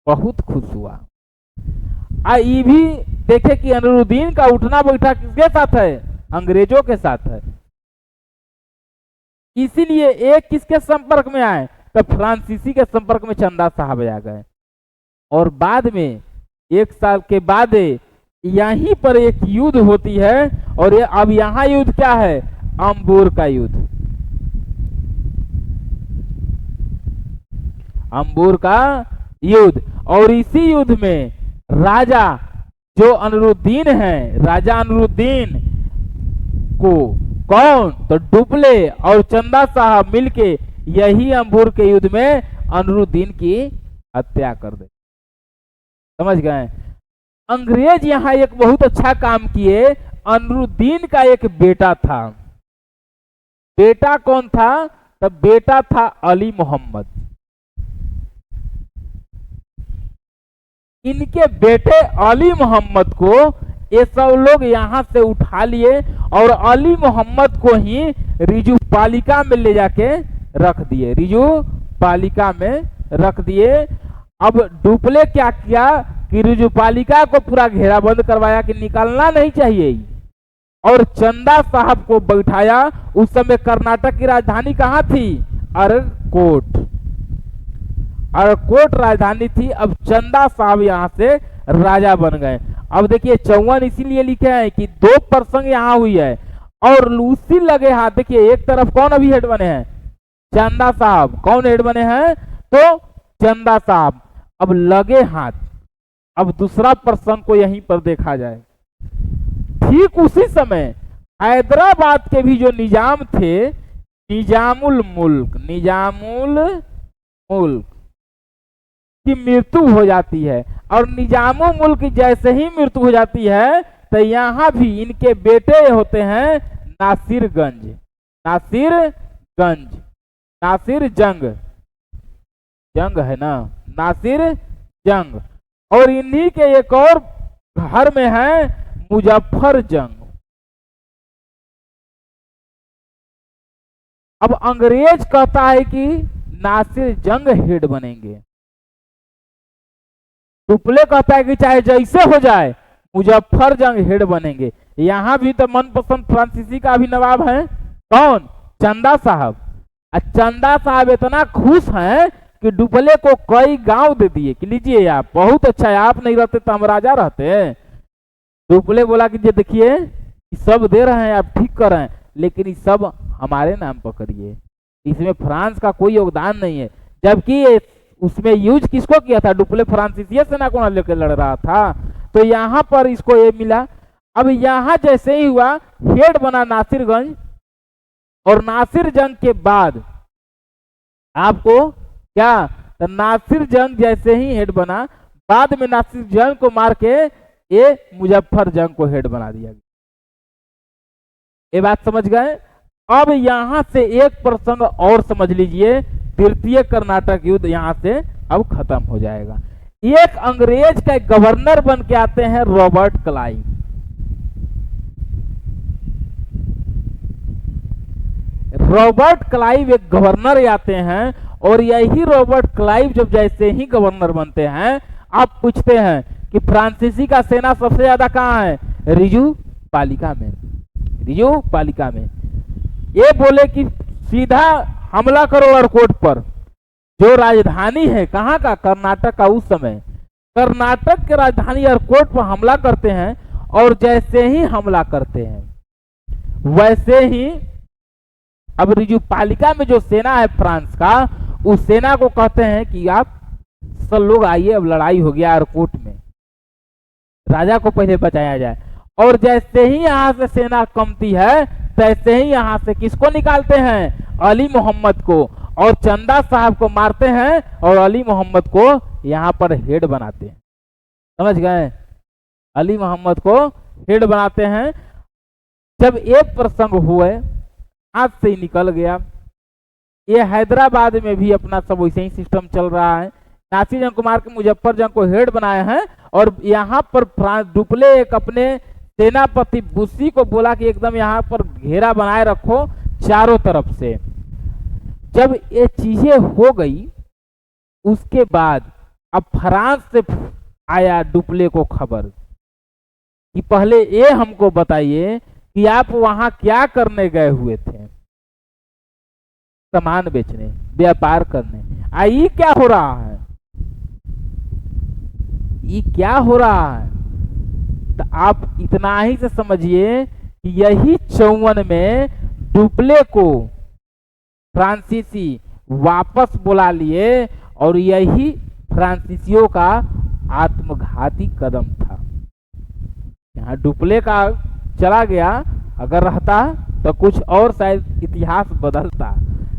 बहुत खुश हुआ। ये भी देखे कि अनूरुद्दीन का उठना बैठा किसके साथ है, अंग्रेजों के साथ है। इसीलिए एक किसके संपर्क में आए, तो फ्रांसीसी के संपर्क में चंदा साहब आ गए। और बाद में 1 साल के बाद यहीं पर एक युद्ध होती है, और ये अब यहां युद्ध क्या है, अंबूर का युद्ध। अंबूर का युद्ध, और इसी युद्ध में राजा जो अनूरुद्दीन है, राजा अनूरुद्दीन को कौन, तो डुप्ले और चंदा साहब मिलके यही अंबूर के युद्ध में अनूरुद्दीन की हत्या कर दे। समझ गए? अंग्रेज यहाँ एक बहुत अच्छा काम किए। अनरुद्दीन का एक बेटा था। बेटा कौन था? तब बेटा था अली मोहम्मद। इनके बेटे अली मोहम्मद को ये सब लोग यहाँ से उठा लिए और अली मोहम्मद को ही रिजू पालिका में ले जाके रख दिए। रिजू पालिका में रख दिए। अब डुप्ले क्या किया कि रिजू पालिका को पूरा घेराबंद करवाया कि निकलना नहीं चाहिए, और चंदा साहब को बैठाया। उस समय कर्नाटक की राजधानी कहाँ थी? अरकोट। अरकोट राजधानी थी। अब चंदा साहब यहाँ से राजा बन गए। अब देखिए 54 इसीलिए लिखे हैं कि 2 प्रसंग यहाँ हुई है और उसी लगे हाथ। देखिए एक तरफ कौन अभी हेड बने हैं? चंदा साहब। कौन हेड बने हैं? तो चंदा साहब। अब लगे हाथ। अब दूसरा प्रसंग को यहीं पर देखा जाए। ठीक उसी समय हैदराबाद के भी जो निजाम थे, निजामुल मुल्क की मृत्यु हो जाती है। और निजामुल मुल्क की जैसे ही मृत्यु हो जाती है तो यहाँ भी इनके बेटे होते हैं नासिरगंज, नासिर जंग है ना, नासिर जंग। और इन्हीं के एक और घर में है मुजफ्फर जंग। अब अंग्रेज कहता है कि नासिर जंग हेड बनेंगे। डुप्ले कहता है कि चाहे जैसे हो जाए मुजफ्फर जंग हेड बनेंगे। यहां भी तो मनपसंद फ्रांसीसी का भी नवाब है। कौन? चंदा साहब। चंदा साहब इतना खुश हैं कि डुप्ले को कई गांव दे दिए कि लीजिए आप, बहुत अच्छा है, आप नहीं रहते तो हम राजा रहते। डुप्ले बोला कि ये देखिए सब दे रहे हैं, आप ठीक कर रहे हैं, लेकिन ये सब हमारे नाम पर करिए, इसमें फ्रांस का कोई योगदान नहीं है। जबकि उसमें यूज किसको किया था? डुप्ले फ्रांसीसी सेना को लेकर लड़ रहा था। तो यहाँ पर इसको ये मिला। अब यहाँ जैसे ही हुआ हेड बना नासिरगंज, और नासिर जंग के बाद आपको क्या, तो नासिर जंग जैसे ही हेड बना, बाद में नासिर जंग को मार के ये मुजफ्फर जंग को हेड बना दिया गया। ये बात समझ गए? अब यहां से एक प्रसंग और समझ लीजिए। तृतीय कर्नाटक युद्ध यहां से अब खत्म हो जाएगा। एक अंग्रेज का गवर्नर बन के आते हैं रॉबर्ट क्लाइव। रॉबर्ट क्लाइव एक गवर्नर आते हैं, और यही रॉबर्ट क्लाइव जब जैसे ही गवर्नर बनते हैं, आप पूछते हैं कि फ्रांसीसी का सेना सबसे ज्यादा कहां है? रिजू पालिका में। रिजू पालिका में। ये बोले कि सीधा हमला करो अरकोट पर, जो राजधानी है कहाँ का? कर्नाटक का। उस समय कर्नाटक के राजधानी अरकोट पर हमला करते हैं, और जैसे ही हमला करते हैं वैसे ही अब रिजू पालिका में जो सेना है फ्रांस का, उस सेना को कहते हैं कि आप सब लोग आइए, अब लड़ाई हो गया अरकोट में, राजा को पहले बचाया जाए। और जैसे ही यहां से सेना कमती है, तैसे ही यहां से किसको निकालते हैं? अली मोहम्मद को, और चंदा साहब को मारते हैं, और अली मोहम्मद को यहां पर हेड बनाते हैं। समझ गए? अली मोहम्मद को हेड बनाते हैं। जब एक प्रसंग हुए, हाथ से ही निकल गया। ये हैदराबाद में भी अपना सब वैसे ही सिस्टम चल रहा है। नासिर जंग को मार के मुजफ्फर जंग को हेड बनाए हैं, और यहाँ पर डुप्ले एक अपने सेनापति बुस्सी को बोला कि एकदम यहाँ पर घेरा बनाए रखो चारों तरफ से। जब ये चीजें हो गई, उसके बाद अब फ्रांस से आया डुप्ले को खबर कि पहले ये हमको बताइए कि आप वहां क्या करने गए हुए थे? सामान बेचने, व्यापार करने। ये क्या हो रहा है? ये क्या हो रहा है? तो आप इतना ही से समझिए कि यही 54 में डुप्ले को फ्रांसीसी वापस बुला लिए, और यही फ्रांसीसियों का आत्मघाती कदम था। यहाँ डुप्ले का चला गया, अगर रहता तो कुछ और शायद इतिहास बदलता,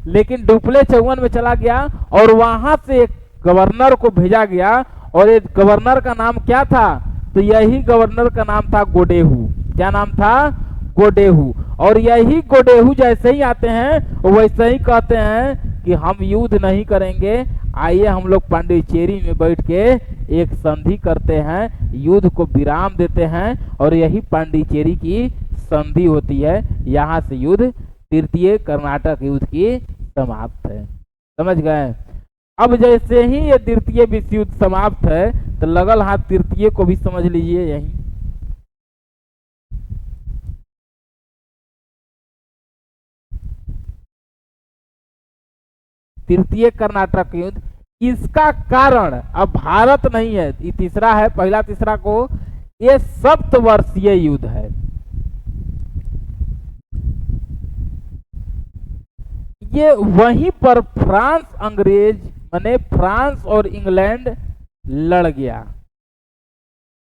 लेकिन डुप्ले 54 में चला गया, और वहां से एक गवर्नर को भेजा गया, और ये गवर्नर का नाम क्या था? तो यही गवर्नर का नाम था गोडेहू। क्या नाम था? गोडेहू। और यही गोडेहू जैसे ही आते हैं वैसे ही कहते हैं कि हम युद्ध नहीं करेंगे, आइए हम लोग पांडिचेरी में बैठ के एक संधि करते हैं, युद्ध को विराम देते हैं, और यही पांडिचेरी की संधि होती है। यहाँ से युद्ध, तृतीय कर्नाटक युद्ध की समाप्त है। समझ गए? अब जैसे ही ये तृतीय विश्व युद्ध समाप्त है तो लगल हाथ तृतीय को भी समझ लीजिए। यही तृतीय कर्नाटक युद्ध, इसका कारण अब भारत नहीं है, ये तीसरा है, पहला तीसरा को, ये सप्तवर्षीय युद्ध है। ये वहीं पर फ्रांस अंग्रेज माने फ्रांस और इंग्लैंड लड़ गया।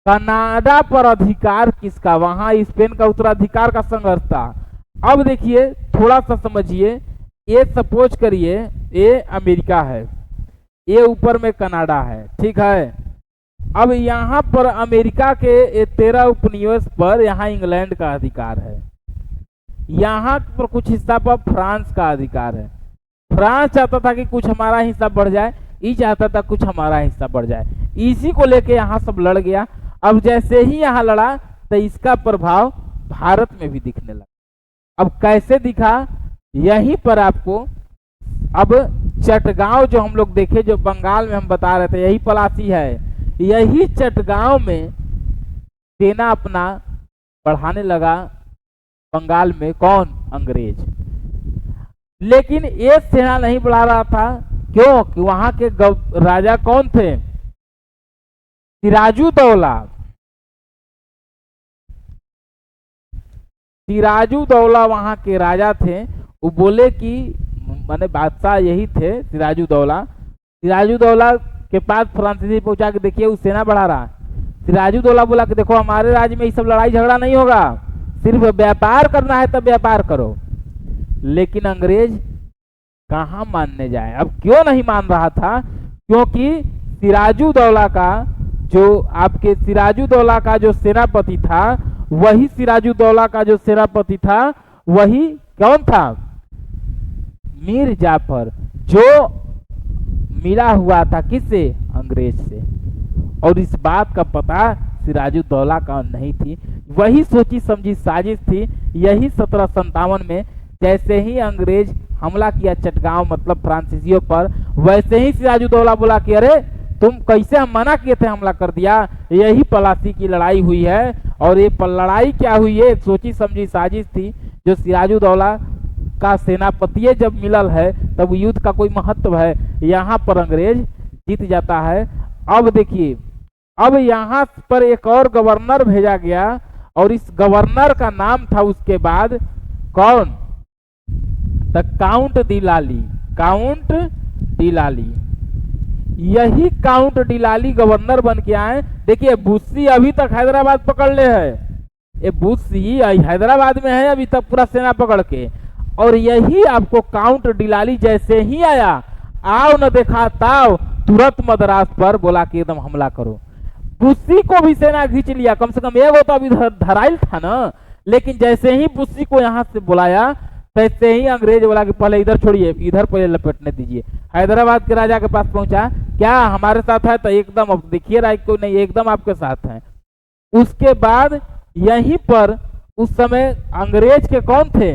कनाडा पर अधिकार किसका? वहां स्पेन का उत्तराधिकार का संघर्ष था। अब देखिए थोड़ा सा समझिए, ये सपोज करिए ये अमेरिका है, ये ऊपर में कनाडा है, ठीक है। अब यहाँ पर अमेरिका के 13 उपनिवेश पर यहाँ इंग्लैंड का अधिकार है, यहाँ पर कुछ हिस्सा पर फ्रांस का अधिकार है। फ्रांस चाहता था कि कुछ हमारा हिस्सा बढ़ जाए, ये चाहता था कुछ हमारा हिस्सा बढ़ जाए, इसी को लेके यहाँ सब लड़ गया। अब जैसे ही यहाँ लड़ा तो इसका प्रभाव भारत में भी दिखने लगा। अब कैसे दिखा? यहीं पर आपको अब चटगांव जो हम लोग देखे, जो बंगाल में हम बता रहे थे, यही पलासी है, यही चटगांव में सेना अपना बढ़ाने लगा बंगाल में। कौन? अंग्रेज। लेकिन ये सेना नहीं बढ़ा रहा था, क्यों? कि वहां के राजा कौन थे? सिराजुद्दौला। सिराजुद्दौला वहां के राजा थे। वो बोले कि माने बादशाह यही थे सिराजुद्दौला। सिराजुद्दौला के पास फ्रांसीसी पहुंचा के देखिए वो सेना बढ़ा रहा है। सिराजुद्दौला बोला कि देखो हमारे राज्य में ये सब लड़ाई झगड़ा नहीं होगा, सिर्फ व्यापार करना है तब व्यापार करो। लेकिन अंग्रेज कहाँ मानने जाए? अब क्यों नहीं मान रहा था? क्योंकि सिराजुद्दौला का जो सेनापति था, वही सिराजुद्दौला का जो सेनापति था वही कौन था? मीर जाफर, जो मिला हुआ था किससे? अंग्रेज से। और इस बात का पता सिराजुद्दौला का नहीं थी, वही सोची समझी साजिश थी। यही 1757 में जैसे ही अंग्रेज हमला किया चटगांव मतलब फ्रांसीसियों पर, वैसे ही सिराजुद्दौला बोला कि अरे तुम कैसे, हम मना किए थे, हमला कर दिया। यही पलासी की लड़ाई हुई है। और ये लड़ाई क्या हुई है? सोची समझी साजिश थी। जो सिराजुद्दौला का सेनापति जब मिलल है तब युद्ध का कोई महत्व है। यहाँ पर अंग्रेज जीत जाता है। अब देखिए, अब यहाँ पर एक और गवर्नर भेजा गया, और इस गवर्नर का नाम था उसके बाद कौन? The Count de Lally. Count de Lally, यही काउंट डिलाली गवर्नर बन के आए। देखिए बुस्सी अभी तक हैदराबाद पकड़ ले है, ये बुस्सी हैदराबाद में है अभी तक पूरा सेना पकड़ के। और यही आपको काउंट डिलाली जैसे ही आया, आओ न देखा ताओ, तुरंत मद्रास पर बोला कि एकदम हमला करो। बुस्सी को भी सेना खींच लिया, कम से कम एगो तो अभी धराइल था ना। लेकिन जैसे ही बुस्सी को यहाँ से बुलाया, तैसे ही अंग्रेज बोला कि पहले इधर छोड़िए, इधर पहले लपेटने दीजिए। हैदराबाद के राजा के पास पहुंचा, क्या हमारे साथ है? तो एकदम, अब देखिए राय को नहीं, एकदम आपके साथ है। उसके बाद यहीं पर उस समय अंग्रेज के कौन थे?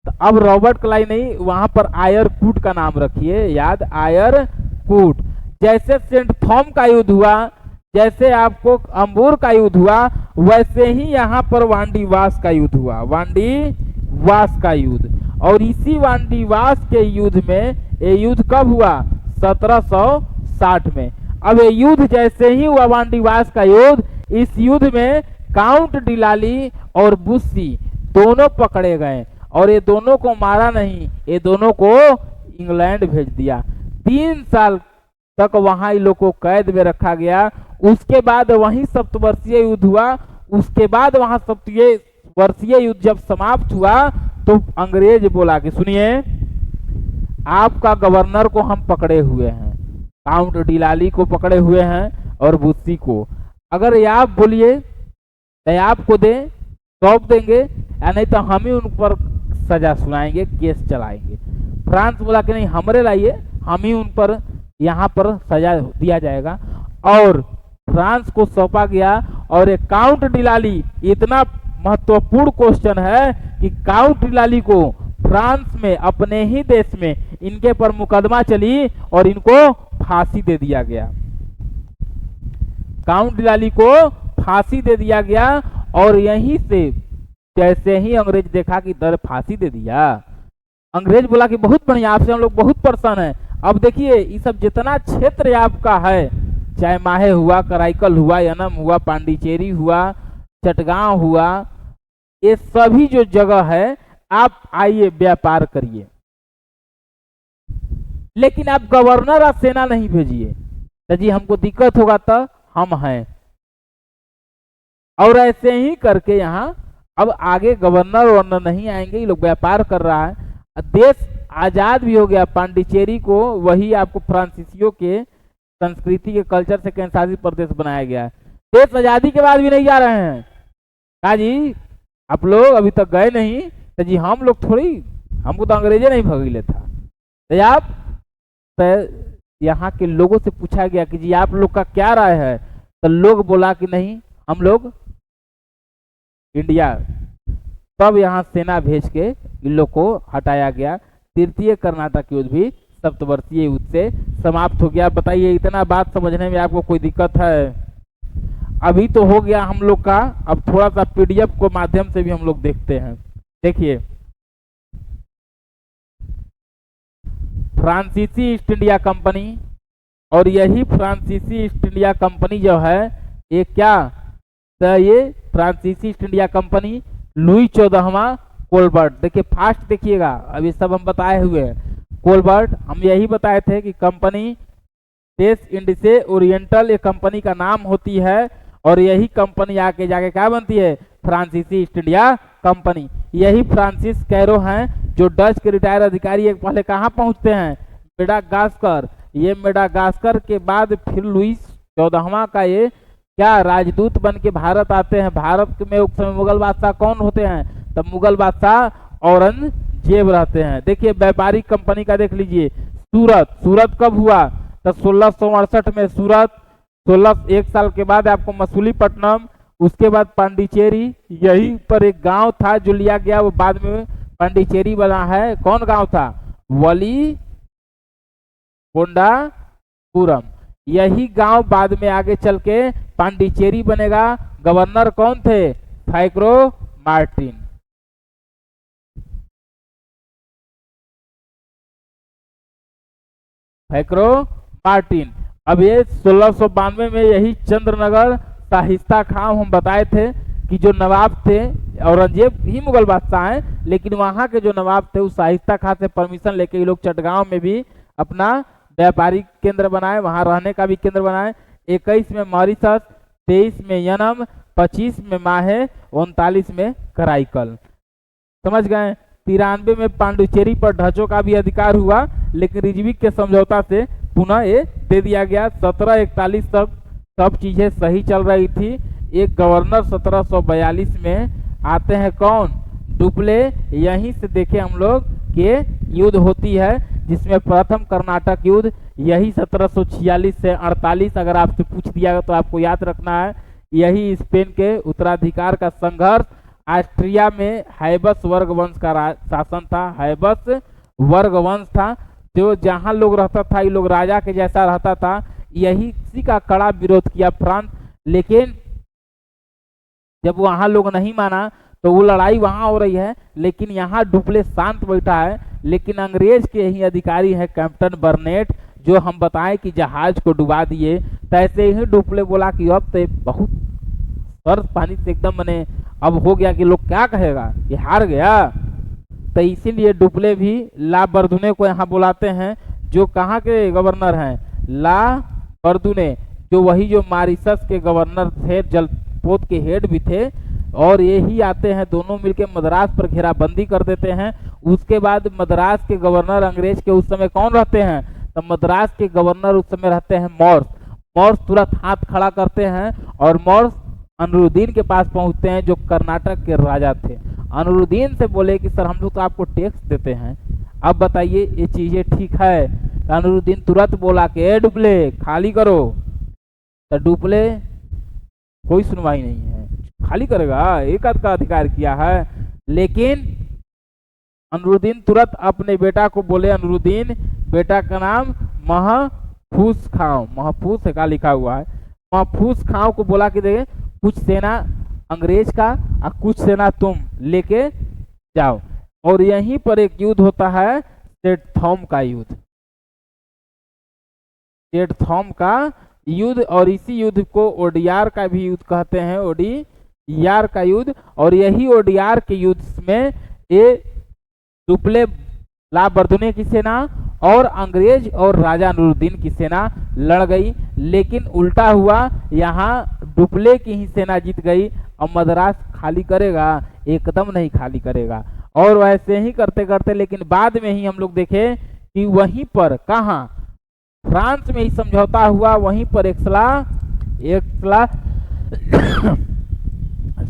तो अब रॉबर्ट क्लाइव नहीं, वहां पर आयरकूट का नाम रखिए याद, आयरकूट। जैसे सेंट थॉम का युद्ध हुआ, जैसे आपको अंबूर का युद्ध हुआ, वैसे ही यहाँ पर वांडीवास का युद्ध हुआ, वांडीवास का युद्ध। और इसी वांडीवास के युद्ध में, ये युद्ध कब हुआ? 1760 में। अब ये युद्ध जैसे ही हुआ वांडीवास का युद्ध, इस युद्ध में काउंट डिलाली और बुस्सी दोनों पकड़े गए, और ये दोनों को मारा नहीं, ये दोनों को इंग्लैंड भेज दिया। 3 साल तक वहां इन लोग को कैद में रखा गया। उसके बाद वहीं सप्तवर्षीय युद्ध हुआ। उसके बाद वहां सप्तवर्षीय युद्ध जब समाप्त हुआ तो अंग्रेज बोला कि सुनिए, आपका गवर्नर को हम पकड़े हुए हैं, काउंट डिलाली को पकड़े हुए हैं और बुस्सी को। अगर ये आप बोलिए तो आपको दे सौंप देंगे, या नहीं तो हम ही उन पर सजा सुनाएंगे, केस चलाएंगे। फ्रांस बोला कि नहीं, हमरे लाइए, हम ही उन पर यहाँ पर सजा दिया जाएगा। और फ्रांस को सौंपा गया। और एक काउंट डिलाली, इतना महत्वपूर्ण क्वेश्चन है कि काउंट डिलाली को फ्रांस में, अपने ही देश में इनके पर मुकदमा चली और इनको फांसी दे दिया गया। काउंट डिलाली को फांसी दे दिया गया। और यहीं से जैसे ही अंग्रेज देखा कि दर फांसी दे दिया, अंग्रेज बोला कि बहुत बढ़िया, आपसे हम लोग बहुत प्रसन्न हैं। अब देखिए ये सब जितना क्षेत्र आपका है, चाहे माहे हुआ, कराईकल हुआ, यनम हुआ, पांडिचेरी हुआ, चटगांव हुआ, ये सभी जो जगह है आप आइए व्यापार करिए, लेकिन आप गवर्नर और सेना नहीं भेजिए। तो जी हमको दिक्कत होगा तो हम हैं। और ऐसे ही करके यहाँ अब आगे गवर्नर वर्नर नहीं आएंगे, ये लोग व्यापार कर रहा है। देश आजाद भी हो गया। पांडिचेरी को वही आपको फ्रांसीसियों के संस्कृति के कल्चर से केंद्रशासित प्रदेश बनाया गया है। देश आजादी के बाद भी नहीं जा रहे हैं। कहा जी आप लोग अभी तक गए नहीं, तो जी हम लोग थोड़ी, हमको तो अंग्रेजे नहीं भगीले था। तो आप यहाँ के लोगों से पूछा गया कि जी आप लोग का क्या राय है, तो लोग बोला कि नहीं हम लोग इंडिया। तब यहाँ सेना भेज के इन लोग को हटाया गया। तृतीय कर्नाटक युद्ध भी सप्तवर्षीय युद्ध से समाप्त हो गया। बताइए इतना बात समझने में आपको कोई दिक्कत है? अभी तो हो गया हम लोग का। अब थोड़ा सा पीडीएफ के माध्यम से भी हम लोग देखते हैं। देखिए फ्रांसीसी ईस्ट इंडिया कंपनी, और यही फ्रांसीसी ईस्ट इंडिया कंपनी जो है ये क्या, तो ये फ्रांसीसी ईस्ट इंडिया कंपनी लुई 14वां कोलबर्ट। देखिए फास्ट देखिएगा, अभी सब हम बताए हुए हैं। कोलबर्ट हम यही बताए थे कि कंपनी देश इंडिसे ओरिएंटल ये कंपनी का नाम होती है, और यही कंपनी आके जाके क्या बनती है, फ्रांसीसी ईस्ट इंडिया कंपनी। यही फ्रांसिस कैरो हैं जो डच के रिटायर अधिकारी एक पहले कहाँ पहुंचते हैं, मेडागास्कर। ये मेडागास्कर के बाद फिर लुई 14वां का ये क्या राजदूत बन के भारत आते हैं। भारत में उस समय मुगल बादशाह कौन होते हैं, तब मुगल बादशाह औरंगजेब रहते हैं। देखिए व्यापारिक कंपनी का देख लीजिए। सूरत, सूरत कब हुआ, तो 1668 में सूरत। 1 साल के बाद आपको मसूलीपट्टनम, उसके बाद पांडिचेरी। यहीं पर एक गांव था जो लिया गया, वो बाद में पांडिचेरी बना है। कौन गांव था, वली कोंडापुरम। यही गांव बाद में आगे चल के पांडिचेरी बनेगा। गवर्नर कौन थे, फैक्रो मार्टिन। फैक्रो मार्टिन। अब ये 1692 में यही चंद्रनगर शाहिस्ता खां हम बताए थे कि जो नवाब थे, औरंगजेब ही मुगल बादशाह हैं, लेकिन वहां के जो नवाब थे उस शाहिस्ता खां से परमिशन लेके ये लोग चटगांव में भी अपना व्यापारिक केंद्र बनाए, वहां रहने का भी केंद्र बनाए। 21 में मॉरिशस, 23 में यनम, 25 में माहे, 39 में कराईकल। समझ गए। 93 में पांडिचेरी पर ढचों का भी अधिकार हुआ, लेकिन रिजविक के समझौता से पुनः ये दे दिया गया। 1741 तक सब चीजें सही चल रही थी। एक गवर्नर 1742 में आते हैं, कौन, डुप्ले। यहीं से देखे हम लोग के युद्ध होती है, जिसमें प्रथम कर्नाटक युद्ध यही 1746 से 48। अगर आपसे पूछ दिया तो आपको याद रखना है। यही स्पेन के उत्तराधिकार का संघर्ष। ऑस्ट्रिया में हैबस वर्ग वंश का शासन था। हैबस वर्ग वंश था, जो जहां लोग रहता था ये लोग राजा के जैसा रहता था। यही इसी का कड़ा विरोध किया फ्रांस, लेकिन जब वहां लोग नहीं माना तो वो लड़ाई वहां हो रही है, लेकिन यहाँ डुप्ले शांत बैठा है। लेकिन अंग्रेज के ही अधिकारी है कैप्टन बर्नेट, जो हम बताएं कि जहाज को डुबा दिए। तो ऐसे ही डुप्ले बोला कि अब तो बहुत सर्द पानी से एकदम मने अब हो गया कि लोग क्या कहेगा, ये हार गया। तो इसीलिए डुप्ले भी ला बर्दुने को यहाँ बुलाते हैं, जो कहाँ के गवर्नर हैं, ला बर्दुने, जो वही जो मॉरिशस के गवर्नर थे, जलपोत के हेड भी थे। और ये ही आते हैं, दोनों मिलकर मद्रास पर घेराबंदी कर देते हैं। उसके बाद मद्रास के गवर्नर अंग्रेज के उस समय कौन रहते हैं, तो मद्रास के गवर्नर उस समय रहते हैं मॉर्स। मॉर्स तुरंत हाथ खड़ा करते हैं और मॉर्स अनरुद्दीन के पास पहुंचते हैं जो कर्नाटक के राजा थे। अनरुद्दीन से बोले कि सर हम लोग तो आपको टैक्स देते हैं, अब बताइए ये चीजें ठीक है? तो अनरुद्दीन तुरंत बोला कि ए डुप्ले खाली करो। तो डुप्ले कोई सुनवाई नहीं है, खाली करेगा, एक आध का अधिकार किया है। लेकिन अनरुद्दीन तुरंत अपने बेटा को बोले, अनरुद्दीन बेटा का नाम महफूज खां, महफूज है का लिखा हुआ है, महफूज खां को बोला कि देखे कुछ सेना अंग्रेज का और कुछ सेना तुम लेके जाओ। और यहीं पर एक युद्ध होता है स्टेटथॉर्म का युद्ध, स्टेटथॉर्म का युद्ध। और इसी युद्ध को ओडियार का भी युद्ध कहते हैं, ओडियार का युद्ध। और यही ओडियार के युद्ध में ये डुप्ले ला बर्दुने की सेना और अंग्रेज और राजा नूरुद्दीन की सेना लड़ गई। लेकिन उल्टा हुआ, यहाँ डुप्ले की ही सेना जीत गई। और मद्रास खाली करेगा? एकदम नहीं खाली करेगा। और वैसे ही करते करते लेकिन बाद में ही हम लोग देखें कि वहीं पर कहाँ फ्रांस में ही समझौता हुआ, वहीं पर एक सलाह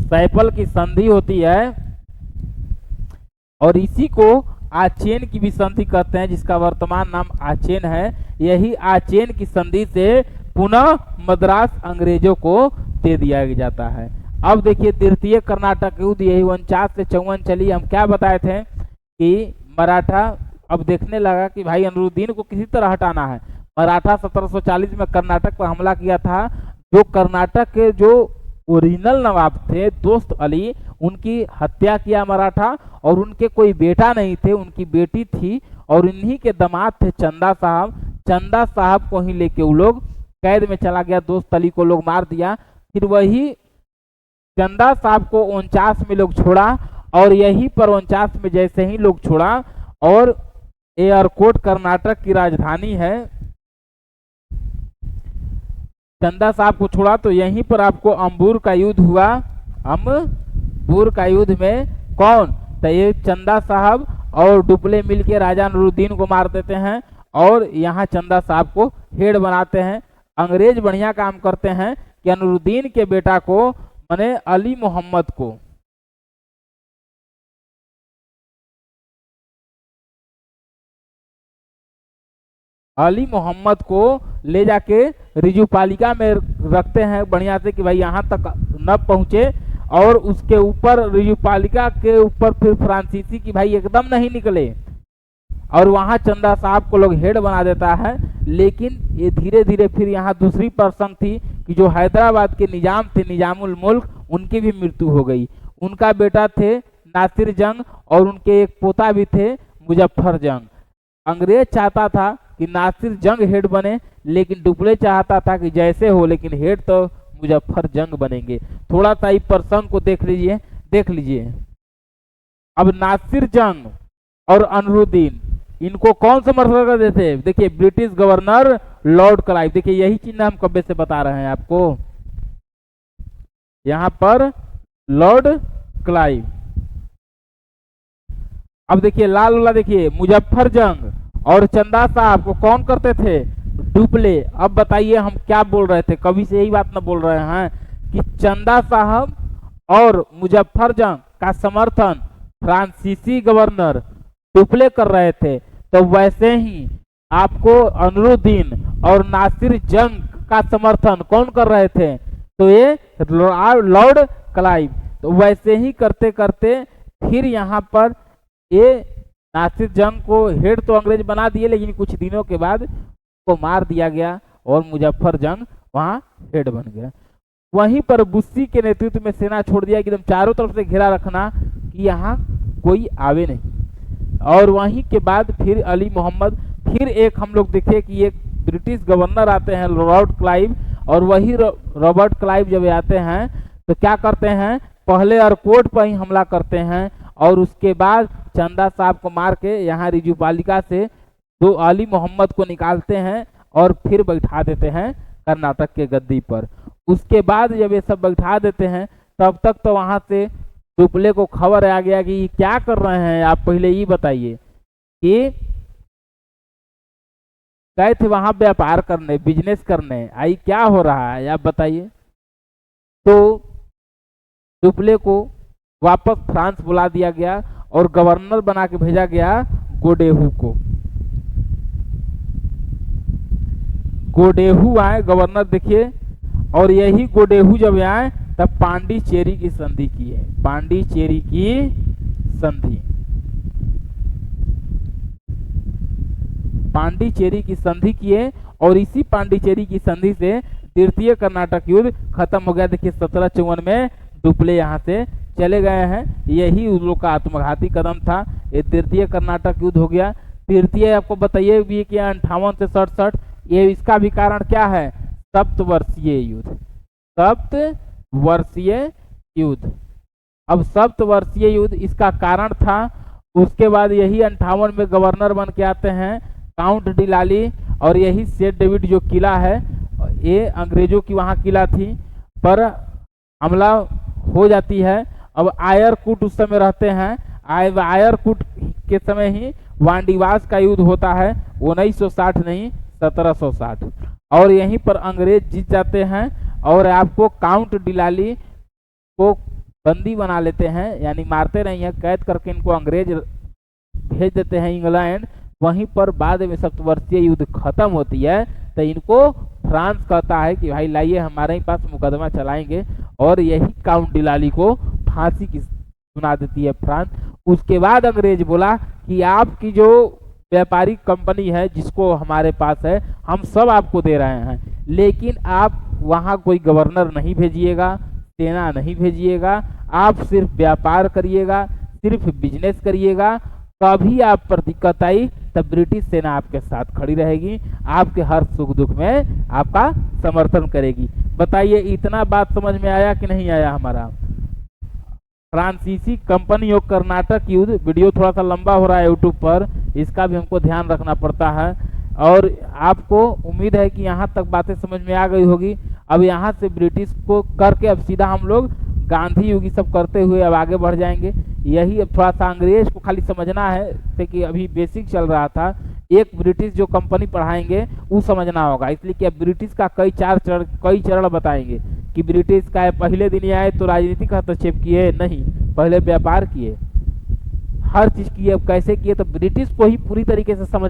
सैपल की संधि होती है। और इसी को आचेन की भी संधि कहते हैं, जिसका वर्तमान नाम आचेन है। यही आचेन की संधि से पुनः मद्रास अंग्रेजों को दे दिया जाता है। अब देखिए द्वितीय कर्नाटक युद्ध यही 49 से 54 चली। हम क्या बताए थे कि मराठा अब देखने लगा कि भाई अनरुद्दीन को किसी तरह हटाना है। मराठा 1740 में कर्नाटक पर हमला किया था। जो कर्नाटक के जो ओरिजिनल नवाब थे दोस्त अली, उनकी हत्या किया मराठा। और उनके कोई बेटा नहीं थे, उनकी बेटी थी। और इन्हीं के दामाद थे चंदा साहब। चंदा साहब को ही लेके वो लोग कैद में चला गया, दोस्त अली को लोग मार दिया। फिर वही चंदा साहब को 49 में लोग छोड़ा। और यहीं पर 49 में जैसे ही लोग छोड़ा, और एयरकोट कर्नाटक की राजधानी है, चंदा साहब को छोड़ा तो यहीं पर आपको अंबूर का युद्ध हुआ। अंबूर का युद्ध में कौन, तो ये चंदा साहब और डुप्ले मिलके राजा नूरुद्दीन को मार देते हैं। और यहाँ चंदा साहब को हेड बनाते हैं। अंग्रेज बढ़िया काम करते हैं कि नूरुद्दीन के बेटा को माने अली मोहम्मद को ले जाके रिजुपालिका में रखते हैं बढ़िया से कि भाई यहाँ तक न पहुँचे। और उसके ऊपर रिजुपालिका के ऊपर फिर फ्रांसीसी की भाई एकदम नहीं निकले। और वहाँ चंदा साहब को लोग हेड बना देता है। लेकिन ये धीरे धीरे फिर यहाँ दूसरी प्रसंग थी कि जो हैदराबाद के निजाम थे, निजामुल मुल्क, उनकी भी मृत्यु हो गई। उनका बेटा थे नासिर जंग और उनके एक पोता भी थे मुजफ्फर जंग। अंग्रेज चाहता था कि नासिर जंग हेड बने, लेकिन डुप्ले चाहता था कि जैसे हो लेकिन हेड तो मुजफ्फर जंग बनेंगे। थोड़ा सा इस प्रसंग को देख लीजिए। अब नासिर जंग और अनरुद्दीन इनको कौन समर्थन कर देते? देखिए ब्रिटिश गवर्नर लॉर्ड क्लाइव। देखिए यही चिन्ह हम कब्बे से बता रहे हैं आपको, यहां पर लॉर्ड क्लाइव। अब देखिए लाल वाला, देखिए मुजफ्फर जंग और चंदा साहब को कौन करते थे? डुप्ले। अब बताइए हम क्या बोल रहे थे, कभी से यही बात ना बोल रहे हैं कि चंदा साहब और मुजफ्फर जंग का समर्थन फ्रांसीसी गवर्नर डुप्ले कर रहे थे। तो वैसे ही आपको अनरुद्दीन और नासिर जंग का समर्थन कौन कर रहे थे? तो ये लॉर्ड क्लाइव। तो वैसे ही करते करते फिर यहाँ पर ये नासिर जंग को हेड तो अंग्रेज बना दिए, लेकिन कुछ दिनों के बाद को मार दिया गया और मुजफ्फर जंग वहां हेड बन गया। वहीं पर बुस्सी के नेतृत्व में सेना छोड़ दिया कि एकदम चारों तरफ से घेरा रखना कि यहाँ कोई आवे नहीं। और वहीं के बाद फिर अली मोहम्मद, फिर एक हम लोग देखे कि एक ब्रिटिश गवर्नर आते हैं लॉर्ड क्लाइव। और वही रॉबर्ट क्लाइव जब आते हैं तो क्या करते हैं, पहले एयरपोर्ट पर ही हमला करते हैं। और उसके बाद चंदा साहब को मार के यहाँ रिजुपालिका से दो अली मोहम्मद को निकालते हैं और फिर बैठा देते हैं कर्नाटक के गद्दी पर। उसके बाद जब ये सब बैठा देते हैं तब तक तो वहां से डुप्ले को खबर आ गया कि क्या कर रहे हैं आप, पहले ये बताइए कि गए थे वहां व्यापार करने, बिजनेस करने। आई क्या हो रहा है आप बताइए। तो डुप्ले को वापस फ्रांस बुला दिया गया और गवर्नर बना के भेजा गया गोडेहू को। गोडेहू आए गवर्नर, देखिए। और यही गोडेहू जब आए तब पांडिचेरी की संधि की है, पांडिचेरी की संधि, पांडिचेरी की संधि किए। और इसी पांडिचेरी की संधि से तृतीय कर्नाटक युद्ध खत्म हो गया। देखिए 1754 में डुप्ले यहाँ से चले गए हैं। यही उन लोग का आत्मघाती कदम था। ये तृतीय कर्नाटक युद्ध हो गया। तृतीय आपको बताइए भी कि 58 से 67, ये इसका भी कारण क्या है? सप्तवर्षीय युद्ध, सप्तवर्षीय युद्ध। अब सप्तवर्षीय युद्ध इसका कारण था। उसके बाद यही 58 में गवर्नर बन के आते हैं काउंट डिलाली, और यही सेंट डेविड जो किला है ये अंग्रेजों की वहाँ किला थी, पर हमला हो जाती है। अब आयरकूट उस समय रहते हैं, आयरकूट के समय ही वांडीवास का युद्ध होता है, 1960 नहीं 1760, और यहीं पर अंग्रेज जीत जाते हैं और आपको काउंट डिलाली को बंदी बना लेते हैं, यानी मारते नहीं है, कैद करके इनको अंग्रेज भेज देते हैं इंग्लैंड। वहीं पर बाद में सप्तवर्षीय युद्ध खत्म होती है तो इनको फ्रांस कहता है कि भाई लाइए हमारे ही पास मुकदमा चलाएंगे, और यही काउंट डिलाली को फांसी की सुना देती है फ्रांस। उसके बाद अंग्रेज बोला कि आपकी जो व्यापारिक कंपनी है जिसको हमारे पास है हम सब आपको दे रहे हैं, लेकिन आप वहाँ कोई गवर्नर नहीं भेजिएगा, सेना नहीं भेजिएगा, आप सिर्फ व्यापार करिएगा, सिर्फ बिजनेस करिएगा। कभी आप पर दिक्कत आई तब ब्रिटिश सेना आपके साथ खड़ी रहेगी, आपके हर सुख दुख में आपका समर्थन करेगी। बताइए इतना बात समझ में आया कि नहीं आया हमारा? फ्रांसीसी कंपनी और कर्नाटक युद्ध। वीडियो थोड़ा सा लंबा हो रहा है यूट्यूब पर, इसका भी हमको ध्यान रखना पड़ता है। और आपको उम्मीद है कि यहाँ तक बातें समझ में आ गई होगी। अब यहाँ से ब्रिटिश को करके अब सीधा हम लोग गांधी युग सब करते हुए अब आगे बढ़ जाएंगे। यही अब थोड़ा सा अंग्रेज को खाली समझना है कि अभी बेसिक चल रहा था। एक ब्रिटिश जो कंपनी पढ़ाएंगे वो समझना होगा, इसलिए कि अब ब्रिटिश का कई चरण बताएंगे कि ब्रिटिश का पहले दिन ही आए तो राजनीतिक हस्तक्षेप किए नहीं, पहले व्यापार किए, हर चीज किए। अब कैसे किए तो ब्रिटिश को ही पूरी तरीके से समझ